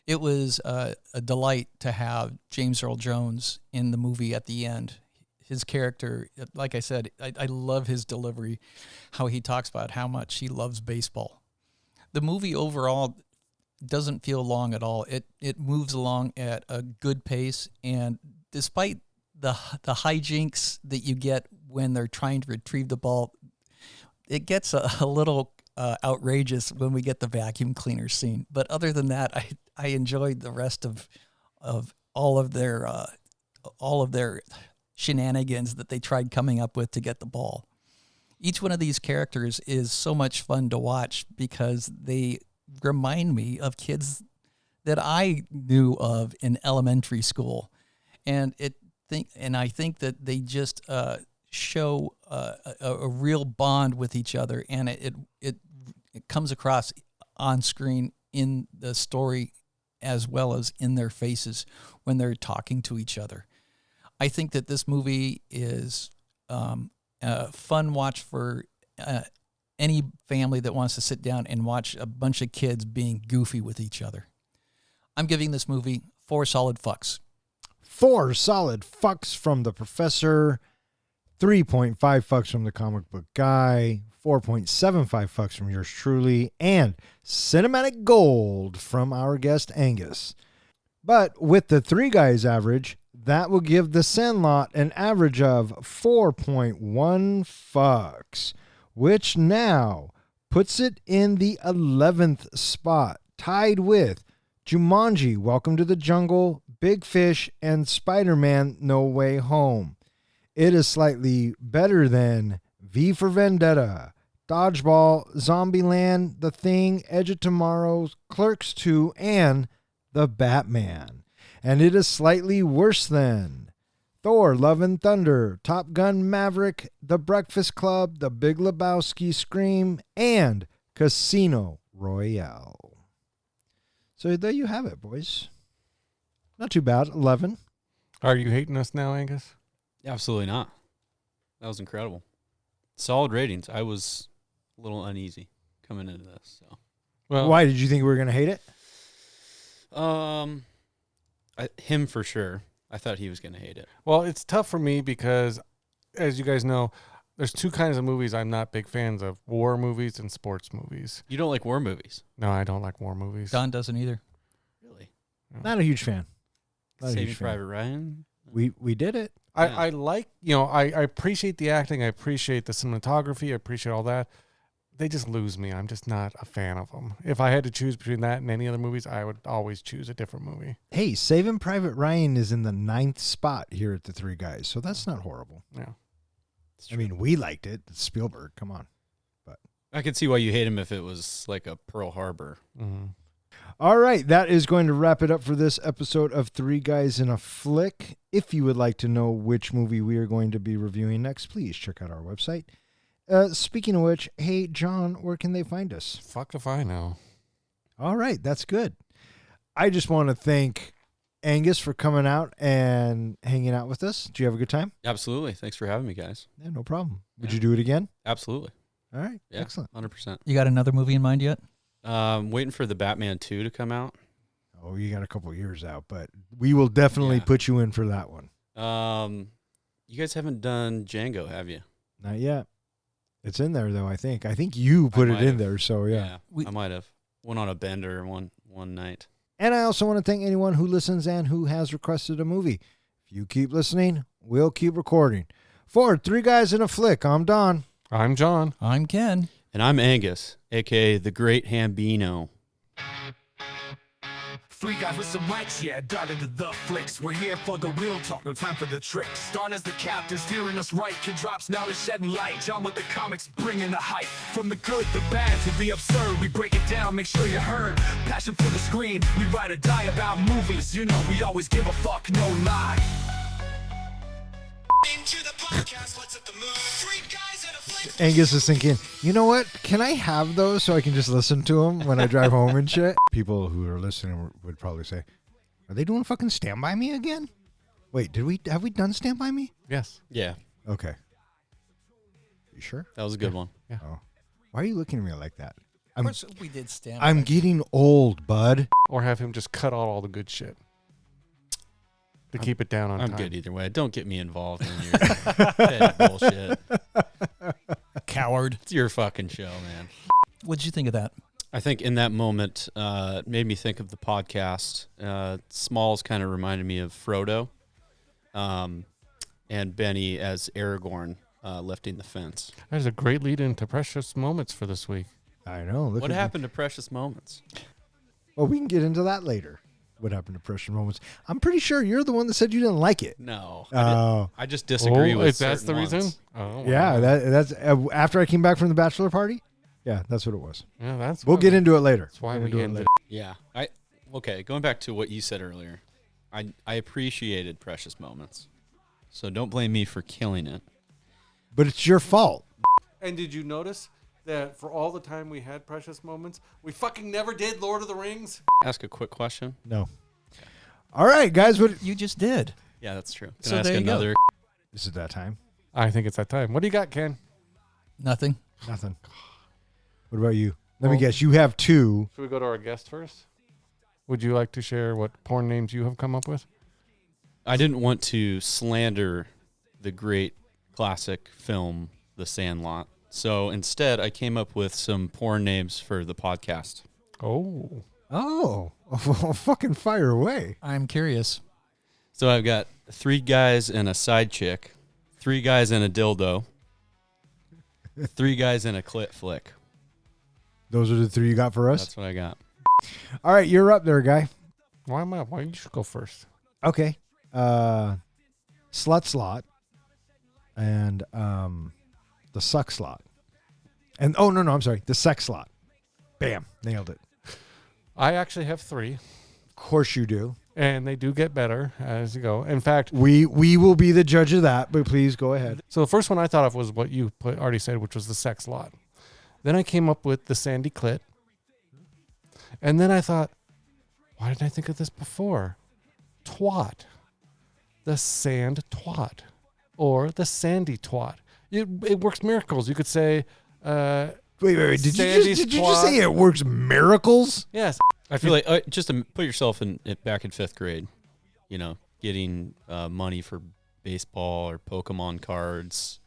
It was a delight to have James Earl Jones in the movie at the end. His character, like I said, I love his delivery, how he talks about how much he loves baseball. The movie overall doesn't feel long at all. It moves along at a good pace, and despite the hijinks that you get when they're trying to retrieve the ball, it gets a little outrageous when we get the vacuum cleaner scene. But other than that, I enjoyed the rest of all of their shenanigans that they tried coming up with to get the ball. Each one of these characters is so much fun to watch because they remind me of kids that I knew of in elementary school, and I think that they just show a real bond with each other, and it comes across on screen in the story as well as in their faces when they're talking to each other. I think that this movie is a fun watch for any family that wants to sit down and watch a bunch of kids being goofy with each other. I'm giving this movie 4 solid fucks. 4 solid fucks from the professor, 3.5 fucks from the comic book guy, 4.75 fucks from yours truly, and cinematic gold from our guest Angus. But with the 3 guys average, that will give the Sandlot an average of 4.1 fucks, which now puts it in the 11th spot, tied with Jumanji, Welcome to the Jungle, Big Fish, and Spider-Man No Way Home. It is slightly better than V for Vendetta, Dodgeball, Zombieland, The Thing, Edge of Tomorrow, Clerks 2, and The Batman. And it is slightly worse than Thor, Love and Thunder, Top Gun Maverick, The Breakfast Club, The Big Lebowski, Scream, and Casino Royale. So there you have it, boys. Not too bad. 11. Are you hating us now, Angus? Absolutely not. That was incredible. Solid ratings. I was a little uneasy coming into this. So, Well, Why did you think we were going to hate it? Him for sure. I thought he was going to hate it. Well, it's tough for me because, as you guys know, there's 2 kinds of movies I'm not big fans of: war movies and sports movies. You don't like war movies? No, I don't like war movies. Don doesn't either. Really? Not a huge fan. Not a Saving huge fan. Private Ryan? We did it. I like, I appreciate the acting. I appreciate the cinematography. I appreciate all that. They just lose me. I'm just not a fan of them. If I had to choose between that and any other movies, I would always choose a different movie. Hey, Saving Private Ryan is in the 9th spot here at the 3 guys, so that's not horrible. Yeah. I mean, we liked it. It's Spielberg. Come on. I could see why you hate him if it was like a Pearl Harbor. Mm-hmm. All right, that is going to wrap it up for this episode of 3 Guys in a Flick. If you would like to know which movie we are going to be reviewing next, please check out our website. Speaking of which, hey, John, where can they find us? Fuck if I know. All right, that's good. I just want to thank Angus for coming out and hanging out with us. Did you have a good time? Absolutely. Thanks for having me, guys. Yeah, no problem. Would Yeah. you do it again? Absolutely. All right, Yeah. excellent. 100%. You got another movie in mind yet? Waiting for the Batman 2 to come out. Oh, you got a couple years out, but we will definitely Yeah. put you in for that one. You guys haven't done Django, have you? Not yet. It's in there though. I think you put it might in have. there. So yeah. We- I might have. Went on a bender one night. And I also want to thank anyone who listens and who has requested a movie. If you keep listening, we'll keep recording. For Three Guys in a Flick, I'm Don. I'm John. I'm Ken. And I'm Angus, aka the Great Hambino. Three guys with some mics, yeah, dive into the flicks. We're here for the real talk, no time for the tricks. Don as the captain, steering us right. Kid drops now is shedding light. John with the comics, bringing the hype. From the good, the bad, to the absurd, we break it down, make sure you heard. Passion for the screen, we ride or die about movies. You know, we always give a fuck, no lie. Into the podcast, what's at the mood? Three guys and a flick. Angus is thinking, you know what? Can I have those so I can just listen to them when I drive home and shit? People who are listening would probably say, are they doing fucking Stand By Me again? Wait, have we done Stand By Me? Yes. Yeah, Okay. You sure? that was a good one. Oh. Why are you looking at me like that? Of course, we did stand. I'm by. getting old, bud. Or have him just cut out all the good shit to keep it down on I'm time. good either way. Don't get me involved in your petty bullshit. Coward. It's your fucking show, man. What'd you think of that? I think in that moment, it made me think of the podcast. Smalls kind of reminded me of Frodo, and Benny as Aragorn lifting the fence. There's a great lead into precious moments for this week. I know. Look What at happened to Precious Moments? Well, we can get into that later. What happened to Precious Moments? I'm pretty sure you're the one that said you didn't like it. No, Oh. I just disagree with that's the certain reason? ones. Oh, Yeah, wow. that's after I came back from the bachelor party. Yeah, that's what it was. Yeah, that's We'll why get we- into it later. That's why We'll we do it ended. later. Yeah, okay. Going back to what you said earlier, I appreciated Precious Moments, so don't blame me for killing it. But it's your fault. And did you notice that for all the time we had precious moments, we fucking never did Lord of the Rings? Ask a quick question. No. All right, guys. What? You just did. Yeah, that's true. Can So I ask there you go. another? This is that time. I think it's that time. What do you got, Ken? Nothing. Nothing. What about you? Let me Well- guess. You have two. Should we go to our guest first? Would you like to share what porn names you have come up with? I didn't want to slander the great classic film, The Sandlot. So instead, I came up with some porn names for the podcast. Oh. Oh, fucking fire away. I'm curious. So I've got 3 guys and a side chick, 3 guys and a dildo, 3 guys and a clit flick. Those are the three you got for us? That's what I got. All right, you're up there, guy. Why am I? Why you should go first? Okay. Slut slot and the suck slot. And oh no, I'm sorry, the sex slot. Bam, nailed it. I actually have 3, Of course you do. and they do get better as you go. In fact, We will be the judge of that, but please go ahead. so the first one I thought of was what you already said, which was the sex lot. Then I came up with the sandy clit. And then I thought, why didn't I think of this before? Twat. The sand twat. Or the sandy twat. It works miracles. You could say, Wait. Did Sandy's you just twat. say it works miracles? yes. I feel like just to put yourself back in 5th grade, you know, getting money for baseball or Pokemon cards,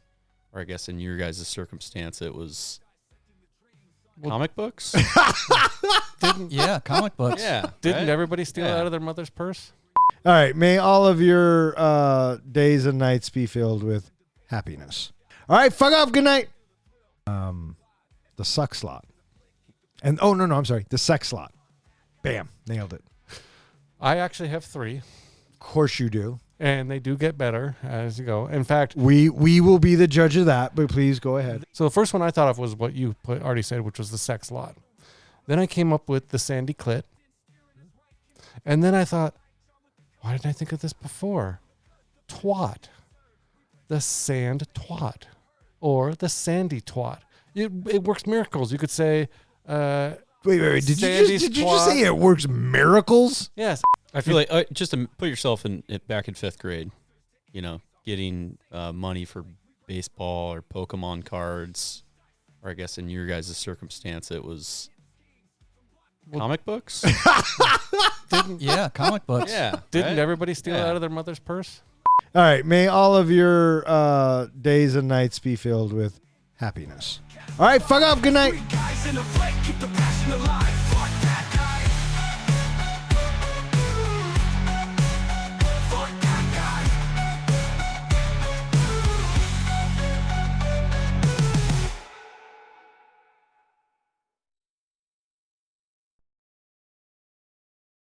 or I guess in your guys' circumstance, it was comic books. Yeah, comic books. Yeah, Didn't right? everybody steal it Yeah. out of their mother's purse? All right. May all of your days and nights be filled with happiness. All right. Fuck off. Good night. The suck slot. And oh no, I'm sorry. The sex slot. Bam, nailed it. I actually have 3, Of course you do. and they do get better as you go. In fact, We will be the judge of that, but please go ahead. so the first one I thought of was what you already said, which was the sex lot. Then I came up with the sandy clit. And then I thought, why didn't I think of this before? Twat. The sand twat. Or the sandy twat. It works miracles. You could say, Wait. Did you Sandy's just twat. say it works miracles? yes. I feel like just to put yourself back in 5th grade, you know, getting money for baseball or Pokemon cards, or I guess in your guys' circumstance, it was Comic books? Yeah, comic books. Yeah. Didn't right? everybody steal it Yeah. out of their mother's purse? All right. May all of your days and nights be filled with happiness. All right. Fuck off. Good night. Guys in a flick, keep the passion alive.